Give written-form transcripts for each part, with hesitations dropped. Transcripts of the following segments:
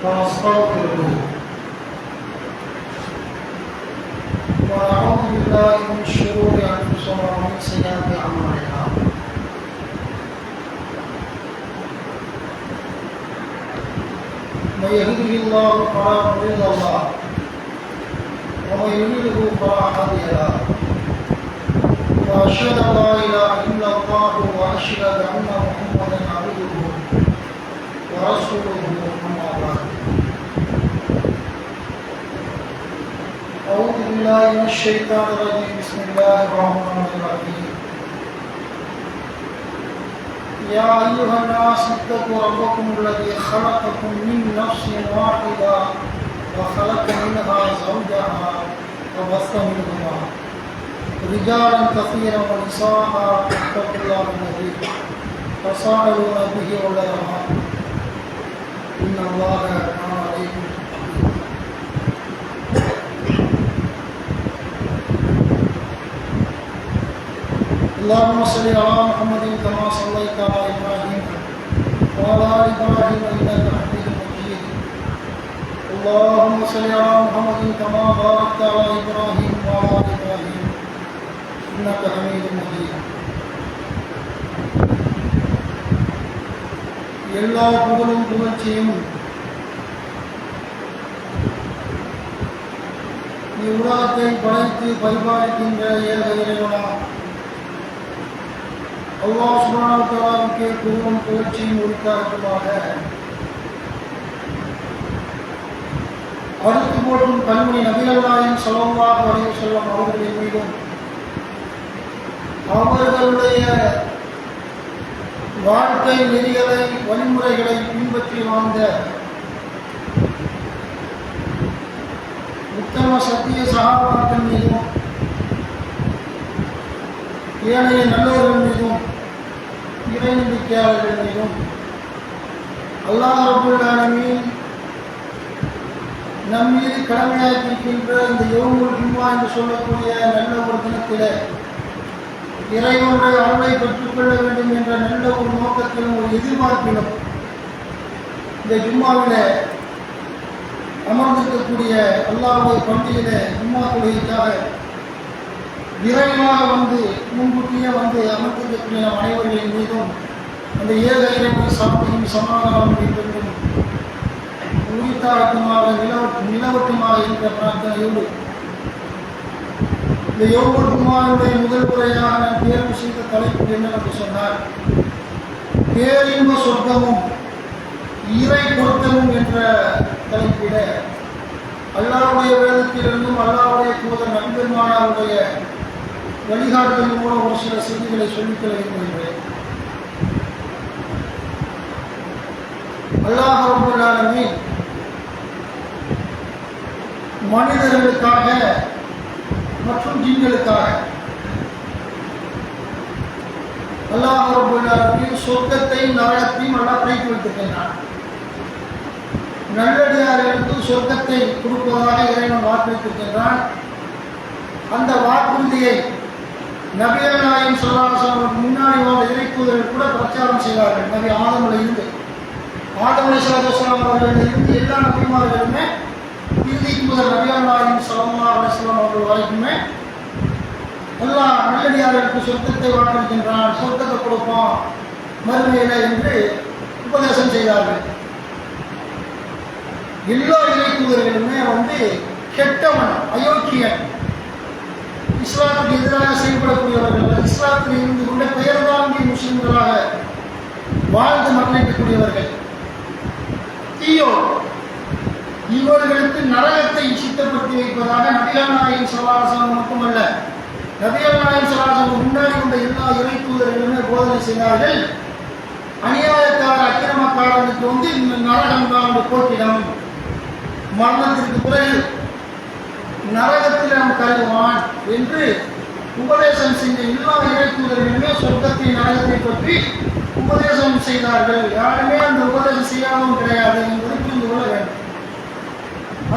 ونستغفره ونعوذ بالله من شرور أنفسنا ومن سيئات أعمالنا من يهده الله فلا مضل له ومن يضلل فلا هادي له وأشهد أن لا إله إلا الله وأشهد أن محمدا عبده ورسوله أما بعد أعوذ بالله من الشيطان الرجيم بسم الله الرحمن الرحيم يا أيها الناس اتقوا ربكم الذي خلقكم من نفس واحدة وخلق منها زوجها وبث منهما رجالا كثيرا ونساء واتقوا الله الذي تساءلون به والأرحام إن الله كان عليكم اللهم صل على محمد كما صليت على إبراهيم وعلى آل إبراهيم إنك حميد مجيد اللهم صل على محمد كما باركت على إبراهيم وعلى آل إبراهيم إنك حميد مجيد எல்லா புகழும் புகழ்ச்சியும் உலகத்தை படைத்து பரிபாலிக்கின்ற ஏக இறைவனா அல்லாஹ் சுப்ஹானஹு வ தஆலாவுக்கு புகழும் புகழ்ச்சியும் உரித்தாகட்டுமாக. அடுத்து போற்றும் கண்மணி நபிகள் நாயகம் ஸல்லல்லாஹு அலைஹி வஸல்லம் அவர்களின் மீதும் அவர்களுடைய வாழ்க்கை நெறிகளை வழிமுறைகளை பின்பற்றி வாழ்ந்த உத்தம சத்திய சஹாபாக்கள் மீதும் ஏனைய நல்லவர்கள் மீதும் இறை நம்பிக்கையாளர்கள் மீதும் அல்லாஹ் ரப்பல் ஆலமீன் நம் மீது கடமையாக்கியிருக்கின்ற இந்த யௌமுல் ஜும்ஆ என்று சொல்லக்கூடிய நல்ல ஒரு தினத்திலே இறைவனுடைய அருளை பெற்றுக்கொள்ள வேண்டும் என்ற நல்ல ஒரு நோக்கத்திலும் ஒரு எதிர்பார்ப்பிலும் இந்த ஜும்மாவில் அமர்ந்திருக்கக்கூடிய அல்லாஹ்வுடைய பண்டிகையிலே ஜும்மா தொழுகைக்காக விரைவாக முன்கூட்டியே அமர்ந்திருக்கக்கூடிய நம் அனைவர்களின் மீதும் அந்த ஏக இறைவன் சாந்தியும் சமாதானம் என்றும் உரித்தாகட்டுமாக நிலவட்டுமாக என்ற பிரார்த்தனையோடு இந்த யௌமுல் ஜும்ஆவுடைய முதல் முறையாக நான் தேர்வு செய்த தலைப்பு என்னவென்று சொன்னார், பேரின்ப சொர்க்கமும் இறை பொருத்தமும் என்ற தலைப்பிட அல்லாஹ்வுடைய வேதத்திலிருந்தும் அல்லாஹ்வுடைய தூதர் நபி பெருமானாருடைய வழிகாட்டுதல் மூலம் ஒரு சில செய்திகளை சொல்லித் தர விரும்புகிறேன். அல்லாஹ் ரப்பல் ஆலமீன் மனிதர்களுக்காக மற்றும் ஜின்களுக்காக அல்லாஹ் ரப்பல் ஆலமீன் சொர்க்கத்தையும் நரகத்தையும் அல்லாஹ் பிரித்து வைத்திருக்கின்றான். நல்லடியார்களுக்கு சொர்க்கத்தை கொடுப்பதாக இறைவன் வாக்களித்திருக்கின்றான். அந்த வாக்குறுதியை நபிகள் நாயகம் ஸல்லல்லாஹு அலைஹி வஸல்லம் முன்னாடி வாழ்ந்த இறைத்தூதர்கள் கூட பிரச்சாரம் செய்தார்கள். நபி ஆதமிலிருந்து அவர்களிலிருந்து எல்லா நபிமார்களுமே இறுதி தூதர் நபிகள் நாயகம் ஸல்லல்லாஹு அலைஹி வஸல்லம் அவர்கள் வரைக்குமே அல்லாஹ் நல்லடியார்களுக்கு சொர்க்கத்தை வாக்களிக்கின்றான், சொர்க்கத்தை கொடுப்பான் மறுமையில என்று உபதேசம் செய்தார்கள். எல்லா இறை தூதர்களுமே கெட்டவன், அயோக்கியன், இஸ்லாத்துக்கு எதிராக செயல்படக்கூடியவர்கள், இஸ்லாத்தில் இருந்து கொண்ட பெயர் தாங்கி முஸ்லிம்களாக வாழ்ந்து மரணிக்கக்கூடியவர்கள், தீயோர், இவர்களுக்கு நரகத்தை சித்தப்படுத்தி வைப்பதாக நபிகள் நாயகம் ஸல்லல்லாஹு அலைஹி வஸல்லம் மட்டுமல்ல, நபிகள் நாயகம் ஸல்லல்லாஹு அலைஹி வஸல்லம் முன்னாடி வந்த எல்லா இறை தூதர்களுமே போதனை செய்தார்கள். அநியாயக்கார அக்கிரமக்காரனுக்கு இந்த நரகம் தான் போட்டிடம், மரணத்திற்கு பிறகு நரகத்தில் நாம் கருதுவான் என்று உபதேசம் செஞ்ச எல்லா இறை தூதர்களுமே சொர்க்கத்தை நரகத்தை பற்றி உபதேசம் செய்தார்கள். யாருமே அந்த உபதேசம் செய்யாமல் கிடையாது என்பதை புரிந்து கொள்ள வேண்டும்.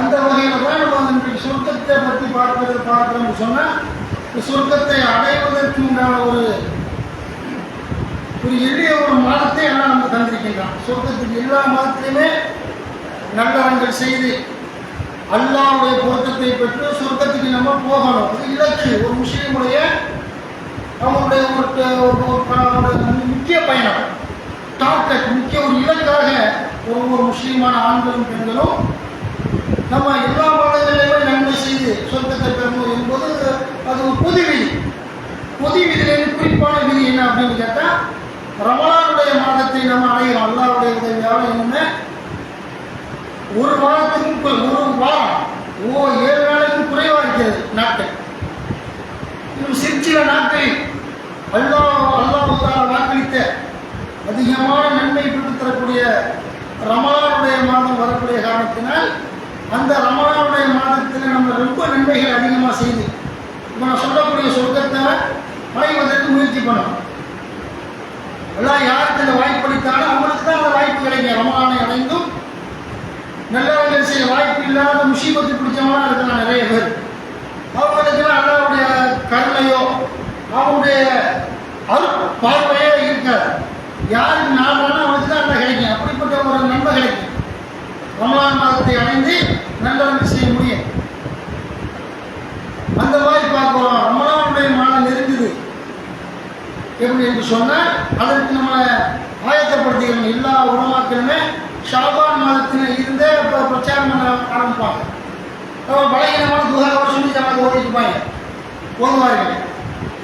அந்த வகையில் தான் நம்ம இன்றைக்கு சொர்க்கத்தை பற்றி பார்க்கிறோம்னு சொன்னால் சொர்க்கத்தை அடைவதற்கு உண்டான ஒரு எளிய ஒரு மதத்தை எல்லாம் நம்ம தந்திருக்கின்றான். சொர்க்கத்துக்கு எல்லா மதத்திலுமே நல்லறங்கள் செய்து அல்லாஹ்வுடைய பொருத்தத்தை பெற்று சொர்க்கத்துக்கு நம்ம போகணும். அது இலக்கு. ஒரு முஸ்லீமுடைய அவனுடைய ஒரு முக்கிய பயணம், டார்கெட், முக்கிய ஒரு இலக்காக ஒவ்வொரு முஸ்லீமான ஆண்களும் பெண்களும் நம்ம எல்லா மதங்களிலுமே நன்மை செய்து சொர்க்கத்தை பெறணும் என்பது அது ஒரு பொது விதி. பொது விதியிலிருந்து குறிப்பான விதி என்ன அப்படின்னு கேட்டால், ரமலானுடைய மாதத்தை நம்ம அடைகிறோம் அல்லாஹ்வுடைய உதவியால். என்னென்ன ஒரு வாரத்துக்கு ஒரு வாரம் 7 நாளைக்கும் குறைவாக இருக்கிறது நாட்கள். இன்னும் சிற்சில நாட்களில் அல்லாஹ் வாக்களித்த அதிகமான நன்மை பெற்றுத் தரக்கூடிய ரமலானுடைய மாதம் வரக்கூடிய காரணத்தினால் அந்த ரமலானுடைய மாதத்தில் நம்ம ரொம்ப நன்மைகள் அதிகமாக செய்து இப்போ நான் சொல்லக்கூடிய சொர்க்கத்தை அடைவதற்கு முயற்சி பண்ணணும். எல்லாம் யாருக்கு இந்த வாய்ப்பு அளித்தாலும் அவங்களுக்கு தான் அந்த வாய்ப்பு கிடைக்கும். ரமலானை அடைந்தும் நல்லவர்கள் செய்ய வாய்ப்பு இல்லாத முசீபத்து பிடிச்சவங்களாம் இருக்கலாம் நிறைய பேர். அவங்களுக்கெல்லாம் அல்லாஹ்வுடைய கருணையோ அவங்களுடைய பார்வையோ இருக்காது. யாருக்கு நாளான அவனுக்கு தான் நல்லா கிடைக்கும். அப்படிப்பட்ட ஒரு நன்மை கிடைக்கும். ரமலான் மாதத்தை அடைந்து நல்லவர்கள் செய்ய முடியும். அந்த மாதிரி பார்க்கிறோம். ரமலானுடைய மாதம் நெருங்குது எப்படி என்று சொன்னால் அதற்கு நம்மளை ஆயத்தப்படுத்திக்கணும். எல்லா உலமாக்களுமே ஷாபான் மாதத்தில் இருந்தே இப்போ பிரச்சாரம் பண்ண ஆரம்பிப்பாங்க. பலகீனமான துகாவோட சொல்லி தனக்கு ஓதிப்பாங்க, ஓதுவார்கள்.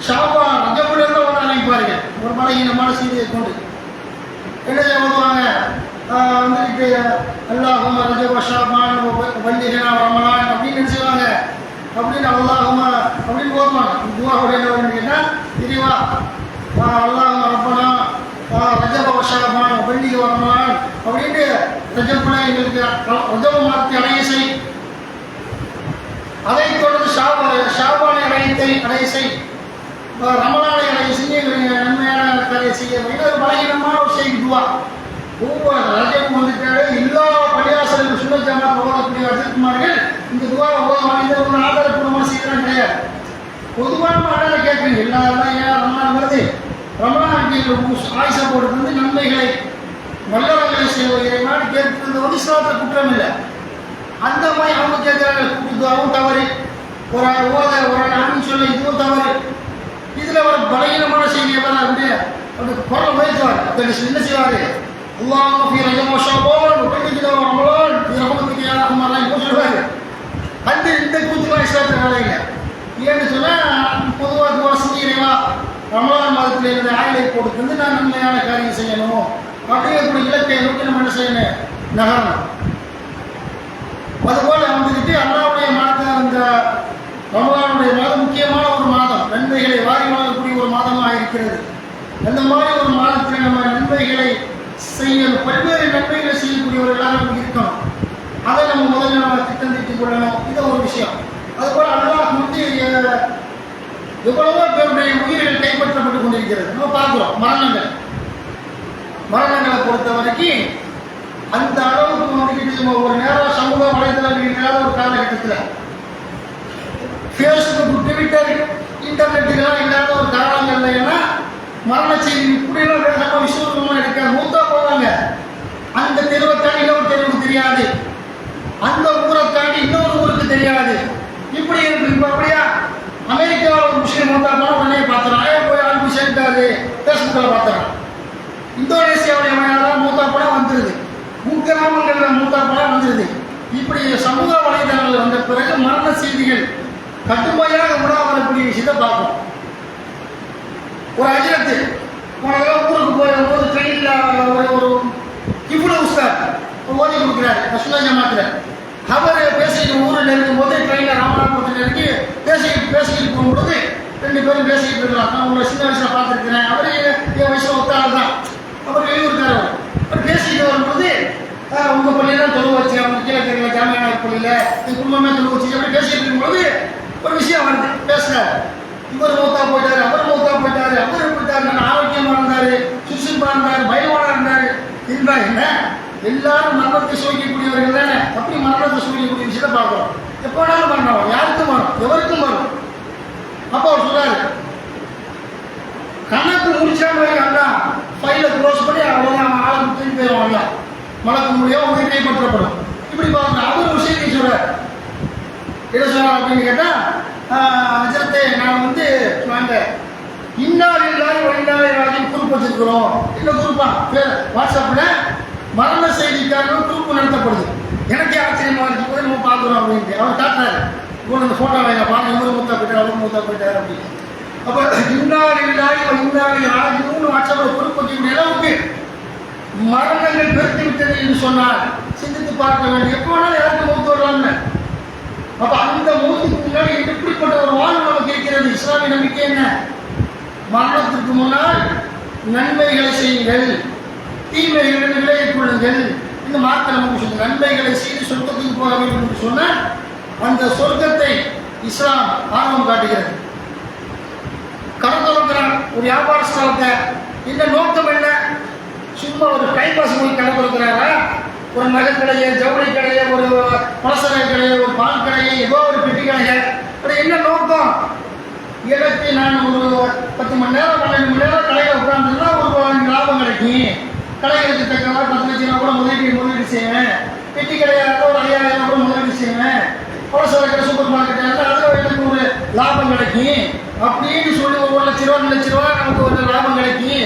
ஷாபான் ரஜபுலேருந்து ஓத ஆரம்பிப்பார்கள் ஒரு பலகீனமான செய்தியை கொண்டு. என்ன ஓதுவாங்க? வந்துட்டு அல்லாஹும்ம ரஜப ஷாபான் வல்லிகனா ரமலான் அப்படின்னு என்ன செய்வாங்க? அப்படின்னு அல்லாஹும்ம அப்படின்னு ஓதுவாங்க. துவாவுடைய என்ன கேட்டால், இறைவா அல்லாஹும்ம ரப்பனா ரஜப ஷாபான் வல்லிக ரமலான் அப்படின்னு ரஜபுல எங்களுக்கு ரஜப மாதத்தை அடைய செய். அதை தொடர்ந்து ஷாபானை அடைய செய், ரமலானை அடைய செய்ய, நன்மையான காரியம் செய்ய. ஒரு பலகீனமான ஒரு செய்தி துவா. ஒவ்வொரு ரஜபும் வந்துட்டாலே எல்லா பள்ளியாசலும் சுன்னத் ஜமாத் ஓதக்கூடிய அஜித்குமார்கள் இந்த துவாவை ஓதுவாங்க. இந்த ஒரு ஆதாரப்பூர்வமான செய்யலாம் கிடையாது. பொதுவான ஆடாத கேட்குறீங்க எல்லாரும் ஏன் ரமலான் வருது, ரமலான் ஆயுசா போட்டு வந்து நன்மைகளை நல்லவர்களை செய்வதற்கான கேட்கிறது வந்து இஸ்லாத்தில் குற்றம் இல்லை. அந்த மாதிரி அவங்க கேட்குறாங்க. கூட்டுதுவாவும் தவறு, ஒரு ஆண் சொல்ல இதுவும் தவறு. இதில் ஒரு பலகீனமான செய்தி எவ்வளோ அப்படியே அப்படி குரல் உயர்த்துவார். என்ன செய்வார்? அல்லாஹ் ஃபீ ரஜப ஷஅபான் வல்லிக ரமலான் ஃபீ ரஹ்மத்திக யா ரஹ்மான் இப்போ சொல்வார். அந்த இந்த கூத்துலாம் இஸ்லாத்தில் வேலை இல்லை. ஏன்னு சொன்னால் பொதுவாக துவா செஞ்சீங்களா ரமலான் மாதத்தில் இருந்த ஆயிலை போட்டு நான் நன்மையான காரியம் செய்யணும் அப்படிங்கக்கூடிய இலக்கை நோக்கி நம்ம என்ன செய்யணும்? நகரணும். அதுபோல் வந்துக்கிட்டு அல்லாஹ்வுடைய மாதத்தில் அந்த ரமலானுடைய மாதம் முக்கியமான ஒரு மாதம், நன்மைகளை வாரி வாங்கக்கூடிய ஒரு மாதமாக இருக்கிறது. அந்த மாதிரி ஒரு மாதத்தில் நம்ம நன்மைகளை செய்யணும், பல்வேறு நன்மைகளை செய்யக்கூடியவர்களாக நம்ம இருக்கணும். அதை நம்ம முதல்ல நம்ம திட்டம் தீட்டிக் கொள்ளணும். இது ஒரு விஷயம். அதுபோல் அல்லாஹ் வந்து எவ்வளவோ பேருடைய உயிர்கள் கைப்பற்றப்பட்டுக் கொண்டிருக்கிறது நம்ம பார்க்கிறோம். மரணங்களை பொறுத்த வரைக்கும் அந்த அளவுக்கு வந்துக்கிட்டு ஒரு நேரம் சமூக வலைதளங்கள் இல்லாத ஒரு காலகட்டத்தில், ஃபேஸ்புக், ட்விட்டர், இன்டர்நெட்டுகள்லாம் இல்லாத ஒரு காலங்கள்ல ஏன்னா மரண செய்தி இப்படியெல்லாம் வேகமாக விசுவமாக இருக்காது. மூத்தா போவாங்க. அந்த தெருவை தாண்டி இன்னொரு தெருவுக்கு தெரியாது, அந்த ஊரை தாண்டி இன்னொரு ஊருக்கு தெரியாது. இப்படி இருக்கு. இப்போ அப்படியா அமெரிக்காவில் ஒரு முஸ்லீம் மூத்தா போனால் உடனே பார்த்துறான், போய் ஆள் சேர்த்தாரு, ஃபேஸ்புக்கில் பார்த்துறான். இந்தோனேசியாவுடைய யாராவது மூத்தா போனால் வந்துடுது, கிராமங்களில் மூத்தா போனால் வந்துடுது. இப்படி சமூக வலைதளங்கள் வந்த பிறகு மரண செய்திகள் கட்டுமையாக உணவு வரக்கூடிய விஷயத்தை பார்ப்போம். ஒரு அஜரத்து போனதெல்லாம் ஊருக்கு போகும்போது ட்ரெயினில் ஒரு இவ்வளோ உஸ்தார் ஓதி கொடுக்குறாரு ரசூலுல்லாஹி ஜமாத்தில். அவர் பேசிக்கிட்டு ஊரில் இருக்கும்போது ட்ரெயினில் ராமநாதபுரத்தில் இறங்கி பேசிக்கிட்டு போகும்போது 2 பேரும் பேசிக்கிட்டு இருக்கலாம். நான் உங்களை சின்ன வயசில் பார்த்துருக்கிறேன், அவர் என் வயசில் ஒத்த ஆள் தான், அவர் வெளியூருக்கார். அவர் பேசிக்கிட்டு வரும்போது உங்கள் பள்ளியெல்லாம் தொழுவ வச்சு, அவங்க கீழே தெரியல ஜாமியான பள்ளியில் என் குடும்பமே தொழுவ வச்சு அப்படி பேசிக்கிட்டு இருக்கும்போது ஒரு விஷயம் வருது. பேசுகிறார், இவர் மூத்தா போயிட்டாரு, அவர் மூத்தா போயிட்டாரு, அவர் போயிட்டாரு, நான் ஆரோக்கியமாக இருந்தார், சுறுசுறுப்பாக இருந்தார், பயமான இருந்தார். இருந்தா என்ன எல்லாரும் மரணத்தை சோதிக்கக்கூடியவர்கள் தானே. அப்படி மரணத்தை சோதிக்கக்கூடிய விஷயத்தை பார்க்குறோம். எப்போனாலும் மரணம், யாருக்கும் வரும், எவருக்கும் வரும். அப்போ அவர் சொல்றாரு, கணக்கு முடிச்சா மாதிரி அல்ல ஃபைலை க்ளோஸ் பண்ணி அவ்வளோதான் ஆளுக்கு திரும்பி போயிடும். அல்ல மலக்கு முடியும் உயிர் கைப்பற்றப்படும். அப்படின்னு கேட்டால், ஹஜ்ரத்தே நான் வந்து நாங்கள் இன்னார் இல்லாத வழிநாளையும் குரூப் வச்சிருக்கிறோம். இல்லை குரூப்பா வாட்ஸ்அப்பில் மரண செய்திக்காக குரூப் நடத்தப்படுது. எனக்கே ஆச்சரியமாக இருக்கு போது நம்ம பார்க்குறோம் அப்படின்ட்டு அவர் காட்டுறாரு. இவ்வளோ இந்த ஃபோட்டோ வைங்க பாருங்க, இவரு மூத்தா போயிட்டார் அவர் மூத்தா போயிட்டார் அப்படின்னு. அப்போ இன்னார் இல்லாத இன்னார் ஆகியும் வாட்ஸ்அப்பில் குரூப் வைக்கக்கூடிய அளவுக்கு மரணங்கள் பெருத்து விட்டது என்று சொன்னால் சிந்தித்து பார்க்க வேண்டும். எப்போ வேணாலும் யாருக்கு மூத்து வரலாம்னு. அப்போ அந்த மூத்துக்கு முன்னாடி எப்படிப்பட்ட ஒரு வாழ்வு நமக்கு இருக்கிறது? இஸ்லாமிய நம்பிக்கை என்ன? மரணத்திற்கு முன்னால் நன்மைகளை செய்யுங்கள், தீமைகளை விலகிக் கொள்ளுங்கள். இந்த மார்க்க நமக்கு சொல்லுங்கள். நன்மைகளை செய்து சொர்க்கத்துக்கு போக வேண்டும் என்று சொன்னால் அந்த சொர்க்கத்தை இஸ்லாம் ஆர்வம் காட்டுகிறது. கடன் தொடங்குறான் ஒரு வியாபார ஸ்தலத்தை, இந்த நோக்கம் என்ன? சும்மா ஒரு டைம் பாஸ் போய் கடை கொடுக்குறாரா? ஒரு நகை கடையை, ஜவுளி கடையை, ஒரு பலசரை கடையை, ஒரு பால் கடையை, ஏதோ ஒரு பெட்டி கடையை, அது என்ன நோக்கம்? எனக்கு நான் ஒரு 10 மணி நேரம் 12 மணி நேரம் கடையில் உட்காந்துருந்தா ஒரு லாபம் கிடைக்கும். கடைகளுக்கு தக்கவாறு 10 லட்சம் ரூபா கூட முதலீடு செய்வேன். பெட்டி கடையாக ஒரு 5000 கூட முதலீடு செய்வேன். பலசரை கடை, சூப்பர் மார்க்கெட்டாக இருந்தால் அதில் எனக்கு ஒரு லாபம் கிடைக்கும் அப்படின்னு சொல்லி ஒரு 1 லட்ச ரூபா 2 லட்ச ரூபா நமக்கு ஒரு லாபம் கிடைக்கும்.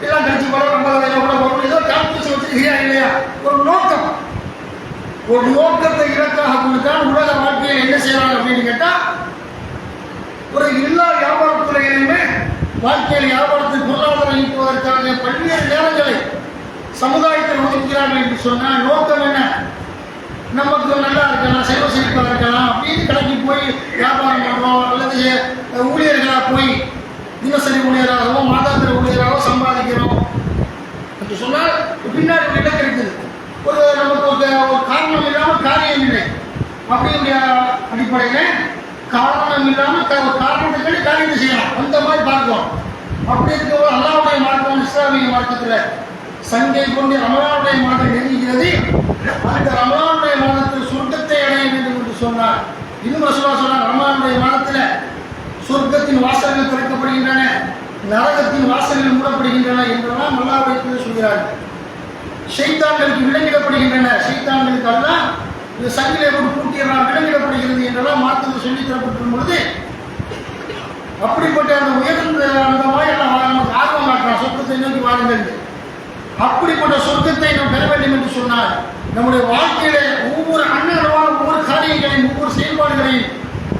எல்லாம் கழிச்சு போட 50,000 கூட வரும். ஏதோ கால்குலேஷன் வச்சுருக்கியா இல்லையா? ஒரு நோக்கம், ஒரு நோக்கத்தை இலக்காக கொண்டுதான் உலக வாழ்க்கையில் என்ன செய்யலாம் அப்படின்னு கேட்டால், ஒரு எல்லா வியாபாரத்துறையிலுமே வாழ்க்கையில் வியாபாரத்தில் பொருளாதாரம் ஈட்டுவதற்காக பல்வேறு நேரங்களை சமுதாயத்தில் ஒதுக்கிறார்கள் என்று சொன்னால் நோக்கம் என்ன? நமக்கு நல்லா இருக்கலாம், செல்வ செழிப்பாக இருக்கலாம் அப்படின்னு கடைக்கு போய் வியாபாரம் பண்ணுறோம். அல்லது ஊழியர்களாக போய் தினசரி ஊழியராகவோ மாதாந்திர ஊழியராகவோ சம்பாதிக்கிறோம் என்று சொன்னால் பின்னாடி ஒரு இலக்கு இருக்குது. ஒரு நமக்கு ஒரு காரணம் இல்லாமல் காரியம் இல்லை. அப்படிங்கிற அடிப்படையில் காரணம் இல்லாமல் காரணத்துக்கு காரியத்தை செய்யலாம். அந்த மாதிரி பார்க்கிறோம். அப்படி இருக்க அல்லாஹ்வுடைய மார்க்கம் இஸ்லாமிய மார்க்கத்தில் சங்கை கொண்டு ரமலானுடைய மாதம் நெருங்குகிறது. அந்த ரமலானுடைய மாதத்தில் சொர்க்கத்தை அடைய வேண்டும் என்று சொன்னார். இன்னும் ரசூலுல்லாஹ் சொன்னார், ரமலானுடைய மாதத்தில் சொர்க்கத்தின் வாசல்கள் திறக்கப்படுகின்றன, நரகத்தின் வாசல்கள் மூடப்படுகின்றன என்றெல்லாம் அல்லாஹ்வை சொல்கிறார்கள். ஷைத்தான்களுக்கு விலங்கிடப்படுகின்றன, ஷைத்தான்களுக்கு எல்லாம் இந்த சங்கிலே போட்டு பூட்டியெல்லாம் விலங்கிடப்படுகிறது என்றெல்லாம் மார்க்கத்தில் சொல்லி தரப்பட்டிருக்கும் பொழுது அப்படிப்பட்ட அந்த உயர்ந்த அந்த மாதிரி நமக்கு ஆர்வம் காட்டுறான், சொர்க்கத்தை நோக்கி வாழுங்கள். அப்படிப்பட்ட சொர்க்கத்தை நாம் பெற வேண்டும் என்று சொன்னால் நம்முடைய வாழ்க்கையில ஒவ்வொரு அன்னளவான ஒவ்வொரு காரியங்களையும் ஒவ்வொரு செயல்பாடுகளையும்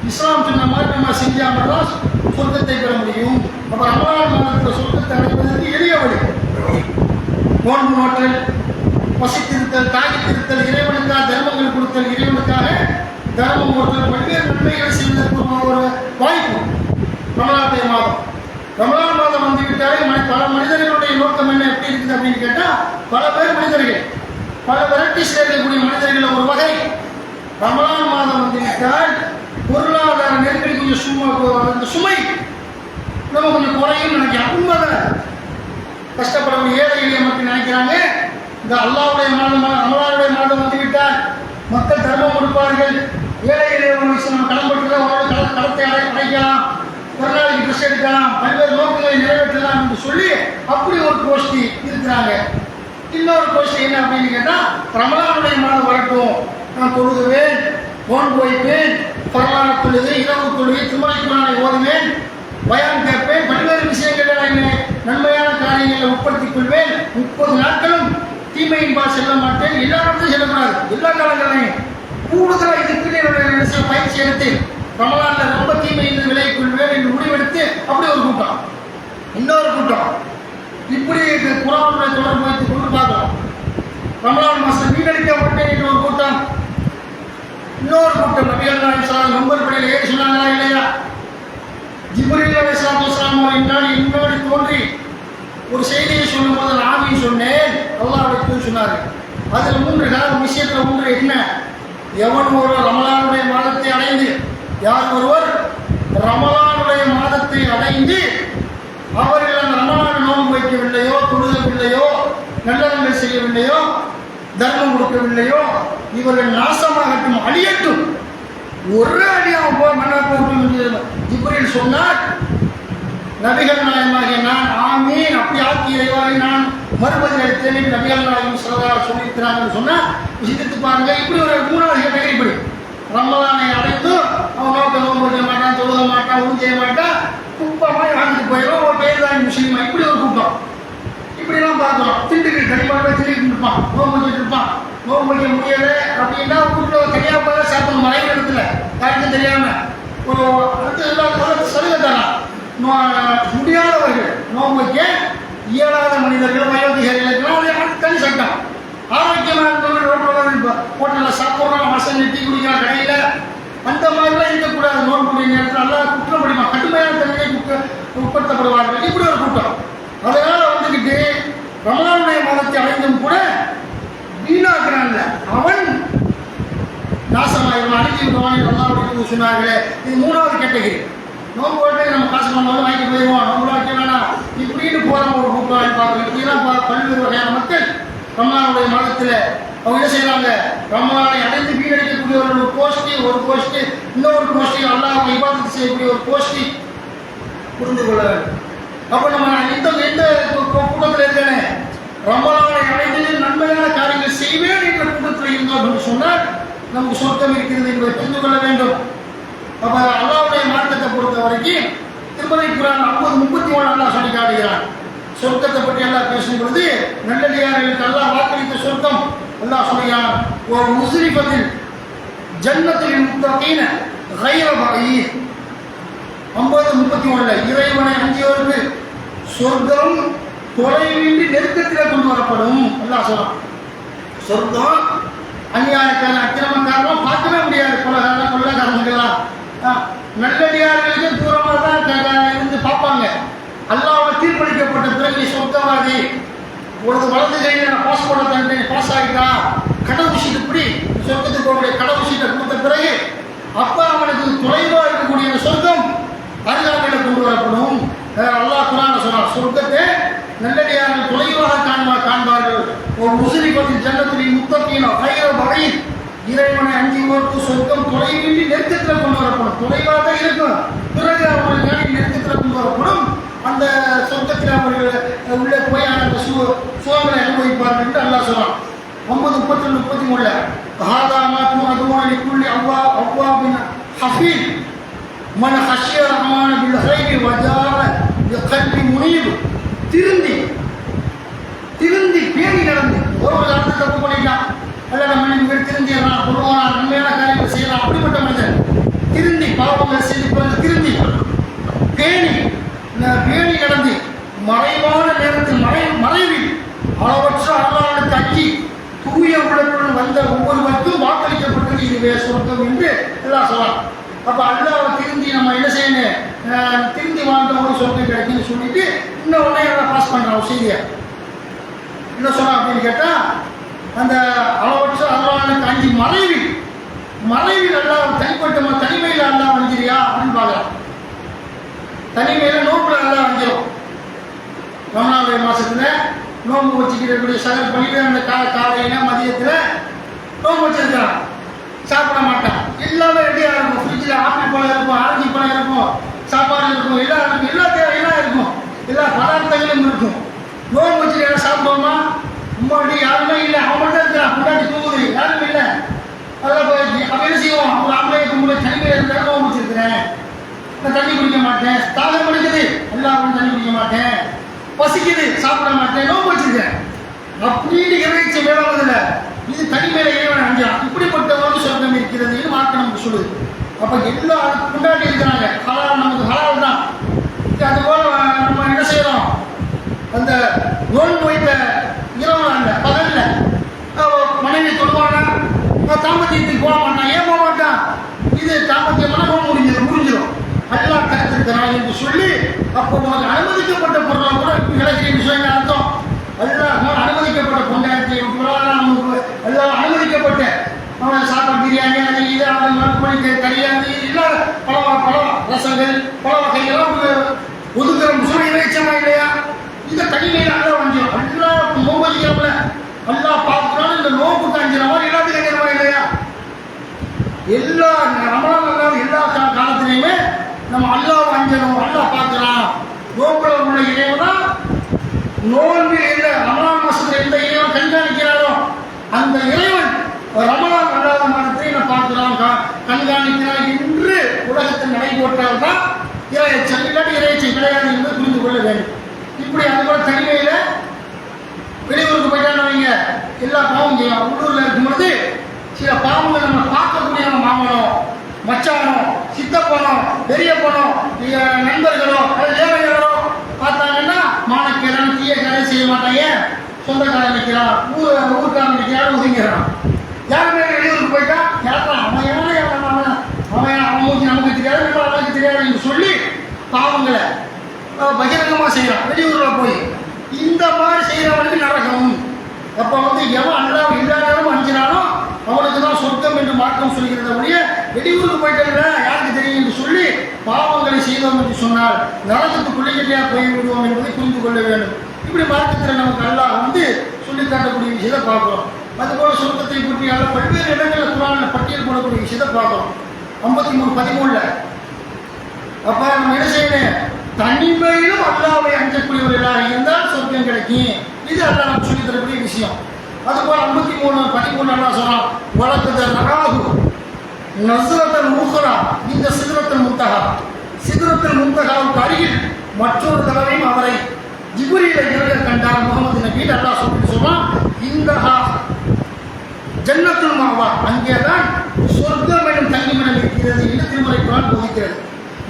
இஸ்லாம் சொன்ன மாதிரி நம்ம செஞ்சாமல் தான் சொர்க்கத்தை பெற முடியும். அப்ப ரமலான் மாதத்தில் சொர்க்கத்தை அடைவதற்கு எளிய வழி நோன்பு நோற்றல், பசித்திருத்தல், தாகித்திருத்தல், இறைவனுக்காக தர்மங்கள் கொடுத்தல், இறைவனுக்காக தர்மம் கொடுத்தல், பல்வேறு நன்மைகளை செய்வதற்கு ஒரு வாய்ப்பு ரமலானுடைய மாதம். ரமலான் மாதம் வந்துவிட்டாலே பல மனிதர்களுடைய நோக்கம் என்ன எப்படி இருக்குது அப்படின்னு கேட்டால், பல பேர் மனிதர்கள், பல வெரைட்டிஸ் இருக்கக்கூடிய மனிதர்கள் ஒரு வகை. ரமலான் மாதம் வந்துவிட்டால் பொருளாதார நெருக்கடி கொஞ்சம் சுமை நம்ம கொஞ்சம் குறையும் நினைக்கிறோம். உண்மைதான். கஷ்டப்படக்கூடிய ஏழை எளிய மக்கள் நினைக்கிறாங்க, இந்த அல்லாஹ்வுடைய மாதம் ரமலானுடைய மாதம் வந்துவிட்டால் மக்கள் தர்மம் கொடுப்பார்கள், ஏழை எளிய நம்ம கடன்பட்டு ஓரளவு கடத்தை அடைக்கலாம், ஒரு நாளைக்கு ட்ரெஸ் எடுக்கலாம், பல்வேறு நோக்கங்களை நிறைவேற்றலாம் என்று சொல்லி அப்படி ஒரு கோஷ்டி இருக்கிறாங்க. இன்னொரு கோஷ்டி என்ன அப்படின்னு கேட்டால், ரமலானுடைய மாதம் வரட்டும், நான் தொழுதுவேன், நோன்பு வைப்பேன், பரவான தொழுது, இரவு தொழுது, திருமலை குரானை ஓதுவேன், பயான் கேட்பேன், பல்வேறு விஷயங்களை நான் நன்மையான காரியங்களை உட்படுத்திக் கொள்வேன், 30 நாட்களும் தீமையின்பால் செல்ல மாட்டேன், எல்லா இடத்தையும் செல்லக்கூடாது, எல்லா காலங்களையும் கூடுதலாக இதுக்கு என்னுடைய சில பயிற்சி எடுத்து ரமலானில் ரொம்ப தீமையில் விலகிக் கொள்வேன் என்று முடிவெடுத்து அப்படி ஒரு கூட்டம். இன்னொரு கூட்டம் இப்படி குரானுடைய தொடர்பு வைத்துக் கொண்டு பார்க்கிறோம். ரமலான் மாதம் வீடடிக்க மாட்டேன் என்று ஒரு கூட்டம். இன்னொரு கூட்டம் நபிகள் நாயகம் நம்பர் படையில் ஏறி சொன்னாங்களா இல்லையா? ஜிப்ரீல் அலைஹிஸ்ஸலாத்து வஸலாம் இன்னாடி தோன்றி ஒரு செய்தியை சொல்லும் போது நானும் சொன்னேன், அல்லாஹ் சொன்னார்கள். அதில் 3 விஷயத்தில் 3 என்ன? எவன் ஒருவர் ரமலானுடைய மாதத்தை அடைந்து, யார் ஒருவர் ரமலானுடைய மாதத்தை அடைந்து அவர்கள் அந்த ரமலான் நோன்பு வைக்கவில்லையோ, தொழுகவில்லையோ, நல்லறங்கள் செய்யவில்லையோ, தர்மம் கொடுக்கவில்லையோ, இவர்கள் நாசமாகட்டும், அழியட்டும், ஒரு அடியாக போய் மன்ன போகட்டும் என்று ஜிப்ரீல் சொன்னார். நபிகள் நாயகமாகிய நான் ஆமீன் அப்படி ஆக்கிய இறைவாரை நான் மறுபதில் எடுத்தேன் நபிகள் நாயகம் சொல்லியிருக்கிறாங்கன்னு சொன்னால் சிந்தித்து பாருங்க. இப்படி ஒரு 3வது கேட்டகரி இப்படி ரமலானை அடைந்து அவன் நோக்க வைக்க மாட்டான், தொழுக மாட்டான், ஒன்றும் செய்ய மாட்டான், குப்பமாக வாழ்ந்துட்டு போயிடும். ஒரு பேர் தான் முஸ்லீமா, இப்படி ஒரு கூட்டம். இப்படிலாம் பார்க்கலாம். திண்டுக்கல் கடிமாட்டை திண்டிட்டு இருப்பான், நோம்பு வச்சுட்டு இருப்பான். நோம்பு வைக்க முடியல அப்படின்னா வீட்டில் தெரியாம சாப்பிடணும், மழை இடத்துல யாருக்கும் தெரியாம ஒரு அடுத்த எல்லா சலுகை தரான். முடியாதவர்கள் நோம்பு வைக்க இயலாத மனிதர்கள், வயோதிகர்களுக்கெல்லாம் தனி சட்டம். ஆரோக்கியமாக இருந்தவர்கள் ரோட்டில் ஹோட்டலில் சாப்பிட்றான், வசதி டீ குடிக்கிறான் கடையில், அந்த மாதிரிலாம் இருக்கக்கூடாது. நோன்புடைய நேரத்தில் நல்லா குற்றம் படிமா, கடுமையான தன்மையை உட்படுத்தப்படுவார்கள். இப்படி ஒரு கூட்டம். அதனால வந்துக்கிட்டு ரமலானுடைய மாதத்தை அடைந்தும் கூட வீணாக்குறான்ல, அவன் நாசமாயிருவான், அழிஞ்சு விடுவான். நல்லா சொன்னார்களே, இது மூணாவது கேட்டகரி. நோம்பு போட்டு நம்ம காசு பண்ணாலும் வாங்கி போயிடுவோம், நோம்பு வைக்க வேணாம் இப்படின்னு போகிற ஒரு கூட்டம் பார்க்கணும். இப்படிலாம் பல்வேறு வகையான மக்கள் ரமலானுடைய மாதத்தில் அவங்க என்ன செய்யறாங்க, ரமலானை அடைந்து வீணடிக்கக்கூடிய ஒரு கோஷ்டி இன்னொரு கோஷ்டி அல்லாஹ் இபாதத் செய்யக்கூடிய ஒரு கோஷ்டி புரிந்து கொள்ள வேண்டும். அப்போ நம்ம எந்த கூட்டத்தில் இருக்கானே ரமலானை அடைந்து நன்மையான காரியங்கள் செய்வேன் என்ற கூட்டத்தில் இருந்தோம் அப்படின்னு சொன்னால் நமக்கு சொர்க்கம் இருக்கிறது என்பதை தெரிந்து கொள்ள வேண்டும். அப்போ அல்லாஹ்வுடைய மார்க்கத்தை பொறுத்த வரைக்கும் திருமலை குர்ஆன் 50:31 அல்லாஹ் சொல்லி காட்டுகிறான். சொர்க்கத்தை பற்றி அல்லாஹ் பேசும் பொழுது நல்லடியார்களுக்கு அல்லாஹ் வாக்களித்த சொர்க்கம் அல்லாஹ் சொல்கிறான், ஒரு முஸ்ரிஃபத்தில் ஜன்னத்தில் முத்தகீன கைர பஈத். 50:31 இறைவனை அஞ்சியோருக்கு சொர்க்கம் தொலைவின்றி நெருக்கத்தில் கொண்டு வரப்படும் அல்லாஹ் சொல்றான். சொர்க்கம் அநியாயக்காரன் அக்கிரமக்காரனும் பார்க்கவே முடியாது, கொள்ளக்காரங்கெல்லாம் நல்லடியார்களுக்கு தூரமாக தான் இருந்து பார்ப்பாங்க. அல்லாஹ்வை தீர்ப்பளிக்கப்பட்ட பிறகு நீ சொர்க்கவாதி, உனது வலது கையில் பாஸ்போர்ட்டை தந்து பாஸ் ஆகிட்டா கடவு சீட்டு இப்படி சொர்க்கத்துக்கு போகக்கூடிய கடவு சீட்டை கொடுத்த பிறகு அப்போ அவனுக்கு தொலைவாக இருக்கக்கூடிய சொர்க்கம் அருகாமையில் கொண்டு வரப்படும். அல்லாஹ் குர்ஆன்ல சொல்றான், சொர்க்கத்தை நல்லடியார்கள் தொலைவாக காண்பார்கள். ஒரு முஸ்லிமத்தின் ஜன்னத்தில் முத்தகீன கைர பஈத், இறைவனை அஞ்சுவோருக்கு சொர்க்கம் தொலைவின்றி நெருக்கத்தில் கொண்டு வரப்படும். தொலைவாக தான் இருக்கும், பிறகு அவர்கள் நெருக்கத்தில் கொண்டு வரப்படும். அந்த சொர்க்கத்தில் அவர்கள் உள்ளே போய் அந்த சுகங்களை அனுபவிப்பார்கள் என்று அல்லாஹ் சொல்றான். 50:32-33 ஹாதா மா துஅதுன லிகுல்லி அவ்வாபின் ஹஃபீஸ் மன் ஹஷிய ரஹ்மான பில் கைபி வஜாஅ பிகல்பி முனீப். திருந்தி பேணி நடந்து ஒரு இடத்துல தப்பு பண்ணிட்டான், அல்ல நம்ம திருந்திடலாம், பொருளான நன்மையான காரியங்கள் செய்யலாம், அப்படிப்பட்ட மனிதன் திருந்தி பாவங்கள் செய்து திருந்தி பேணி நடந்து மறைவான நேரத்தில் மறைவில் அளவற்ற அல்லாஹ்வுக்கு அஞ்சி தூய உள்ளத்துடன் வந்த ஒவ்வொருவருக்கும் வாக்களிக்கப்பட்டது இதுவே சொர்க்கம் என்று எல்லாம் சொல்லலாம். அப்போ அல்லாஹ்வை திருந்தி நம்ம என்ன செய்யணும், திருந்தி வாழ்ந்த ஒரு சொர்க்கம் கிடைக்குன்னு சொல்லிட்டு இன்னும் உடனே எல்லாம் பாஸ் பண்ணுற ஒரு செய்தியை என்ன சொல்லலாம் அப்படின்னு கேட்டால், அந்த அளவற்ற அல்லாஹ்வுக்கு அஞ்சி மறைவில் அல்லாஹ் தனிப்பட்ட தனிமையில் அல்லாஹ் வஞ்சிரியா அப்படின்னு பார்க்கலாம். தனிமையில் நோம்புல அல்லாஹ் வஞ்சிரும். ரமலானுடைய மாதத்தில் நோம்பு வச்சுக்கிறக்கூடிய சகல் பண்ணிட்டு அந்த காலையில் மதியத்தில் நோம்பு வச்சிருக்கிறான், சாப்பிட மாட்டான். எல்லாமே ரெடியாக இருக்கும், ஃப்ரிட்ஜில் ஆப்பிள் பழம் இருக்கும், ஆரஞ்சு பழம் இருக்கும், சாப்பாடு இருக்கும், எல்லாம் இருக்கும், எல்லாம் இருக்கும், எல்லா பதார்த்தங்களும் இருக்கும். நோம்பு வச்சுட்டு எல்லாம் சாப்பிடுவோமா, முன்னாடி யாருமே இல்லை, அவன் மட்டும் இருக்கிறான், முன்னாடி தூங்குது, யாருமே இல்லை. அதெல்லாம் போயிடுச்சு. அப்போ என்ன செய்வோம், ஒரு ஆம்பளை கும்பலை தனிமையில் இருந்தாலும் நோம்பு வச்சிருக்கிறேன், நான் தண்ணி குடிக்க மாட்டேன், தாகம் எடுக்குது எல்லாரும் தண்ணி குடிக்க மாட்டேன், பசிக்குது சாப்பிட மாட்டேன், நோம்பு வச்சிருக்கேன் அப்படின்னு இறைச்சி வேளாதில்லை. இது தனிமையில இறைவன் அஞ்சான். இப்படிப்பட்டவங்க சொர்க்கம் இருக்கிறது மார்க்க நமக்கு சொல்லுது. அப்போ எல்லாரும் கொண்டாடி இருக்கிறாங்க, ஹலால் நமக்கு ஹலால் தான். அதுபோல் நம்ம என்ன செய்யறோம், அந்த நோன்பு வைத்த இரவு அல்ல பகல்ல மனைவி தொடுவானா, தாம்பத்தியத்துக்கு போக மாட்டான், ஏன் போக மாட்டான், இது தாம்பத்தியமான நோன்பு முடிஞ்சிடும் அல்லாஹ் தடுத்திருக்கிறான் என்று சொல்லி, அப்போ உனக்கு அனுமதிக்கப்பட்ட பொருளை கூட கிடைக்கிற விஷயம் அர்த்தம். அல்லாஹ் அனுமதிக்கப்பட்ட பொண்டாட்டி எல்லாம் அனுமதிக்கப்பட்ட அவன் சாப்பிட பிரியாணி அது இது அவன் மறுபடி கல்யாணி எல்லாம் பல ரசங்கள் பல வகைகள்லாம் ஒதுக்குற முஸ்லிம் இறைச்சமா இல்லையா. இந்த தனிமையில் அல்லாஹ் வஞ்சிடும். அல்லாஹ் நோம்பு வைக்கிறவங்கள அல்லாஹ் பார்க்குறாலும் இந்த நோம்புக்கு அஞ்சிற மாதிரி எல்லாத்துக்கும் அஞ்சிரமா இல்லையா. எல்லா ரமலான் அல்லாத எல்லா காலத்திலையுமே நம்ம அல்லாஹ் அஞ்சணும், அல்லாஹ் பார்க்கிறான். நோம்புல உள்ள இறைவன் நோன்பில் எந்த ரமலான் மாசத்துல எந்த இறைவன் கண்காணிக்கிறாரோ அந்த இறைவன் ரமலான் அல்லாத மாதத்தை நான் பார்க்கிறான் கண்காணிக்கிறான் என்று உலகத்தில் நடைபெற்றால்தான் இறையச்சம், இல்லாட்டி இறையச்சம் கிடையாது என்பதை புரிந்து கொள்ள வேண்டும். இப்படி அது போல தனிமையில் வெளியூருக்கு போயிட்டாங்க எல்லா பாவம் செய்யலாம். உள்ளூரில் இருக்கும்பொழுது சில பாவங்கள் நம்ம பார்க்கக்கூடிய மாமனோ மச்சானோ சித்தப்பனோ பெரியப்பனோ நண்பர்களோ அல்லது ஏழைகளோ பார்த்தாங்கன்னா மானக்கேரன் தீய கரை செய்ய மாட்டாங்க. சொந்தக்காரன் நிற்கிறான், ஊருக்காரன் நிற்கிறான், ஒதுங்கிறான். யாருமே வெளியூருக்கு போயிட்டா யாருக்கான் அவன் ஏழை அவன் மூச்சு நமக்கு தெரியாது, நம்ம அவனுக்கு தெரியாது என்று சொல்லி பாவங்களை பகிரங்கமாக செய்கிறான் வெளியூரில் போய். இந்த மாதிரி செய்கிறவனுக்கு நரகம். அப்போ எவன் அல்லாஹ் எல்லா நேரமும் அஞ்சினானோ அவனுக்கு தான் சொர்க்கம் என்று மார்க்கம் சொல்கிறது. அப்படியே வெளியூருக்கு போயிட்டு யாருக்கு தெரியும் என்று சொல்லி பாவங்களை செய்தோம் என்று சொன்னால் நரகத்துக்கு பிள்ளைகளையாக போய்விடுவோம் என்பதை புரிந்து கொள்ள வேண்டும். இப்படி மார்க்கத்தில் நமக்கு அல்லாஹ் சொல்லி காட்டக்கூடிய விஷயத்தை பார்க்குறோம். அதுபோல சொர்க்கத்தை பற்றி பல்வேறு இடங்களில் குர்ஆனில் பட்டியல் போடக்கூடிய விஷயத்தை பார்க்குறோம். 53:13 அப்போ நம்ம என்ன செய்யணும்? தனிமையிலும் அல்லாஹ்வை அஞ்சக்கூடியவர்களாக இருந்தால் சொர்க்கம் கிடைக்கும். இது அல்லாஹ் நம்ம சொல்லி தரக்கூடிய விஷயம். அதுபோல் 53:13 அல்லாஹ் சொன்னான், வலக்கத ரஆஹு நஸ்ரத்தல் உக்ரா இந்த சித்ரத்துல் முன்தஹா. சித்ரத்துல் முன்தஹாவுக்கு அருகில் மற்றொரு தடவையும் அவரை ஜிப்ரீலை இறங்க கண்டார் முகமது நபி. அல்லாஹ் சொன்னான், இந்தஹா ஜன்னத்துல் மாவா, அங்கேதான் சொர்க்கம் என்னும் தங்குமிடம் இருக்கிறது என்று திருமறை குர்ஆன் போதிக்கிறது.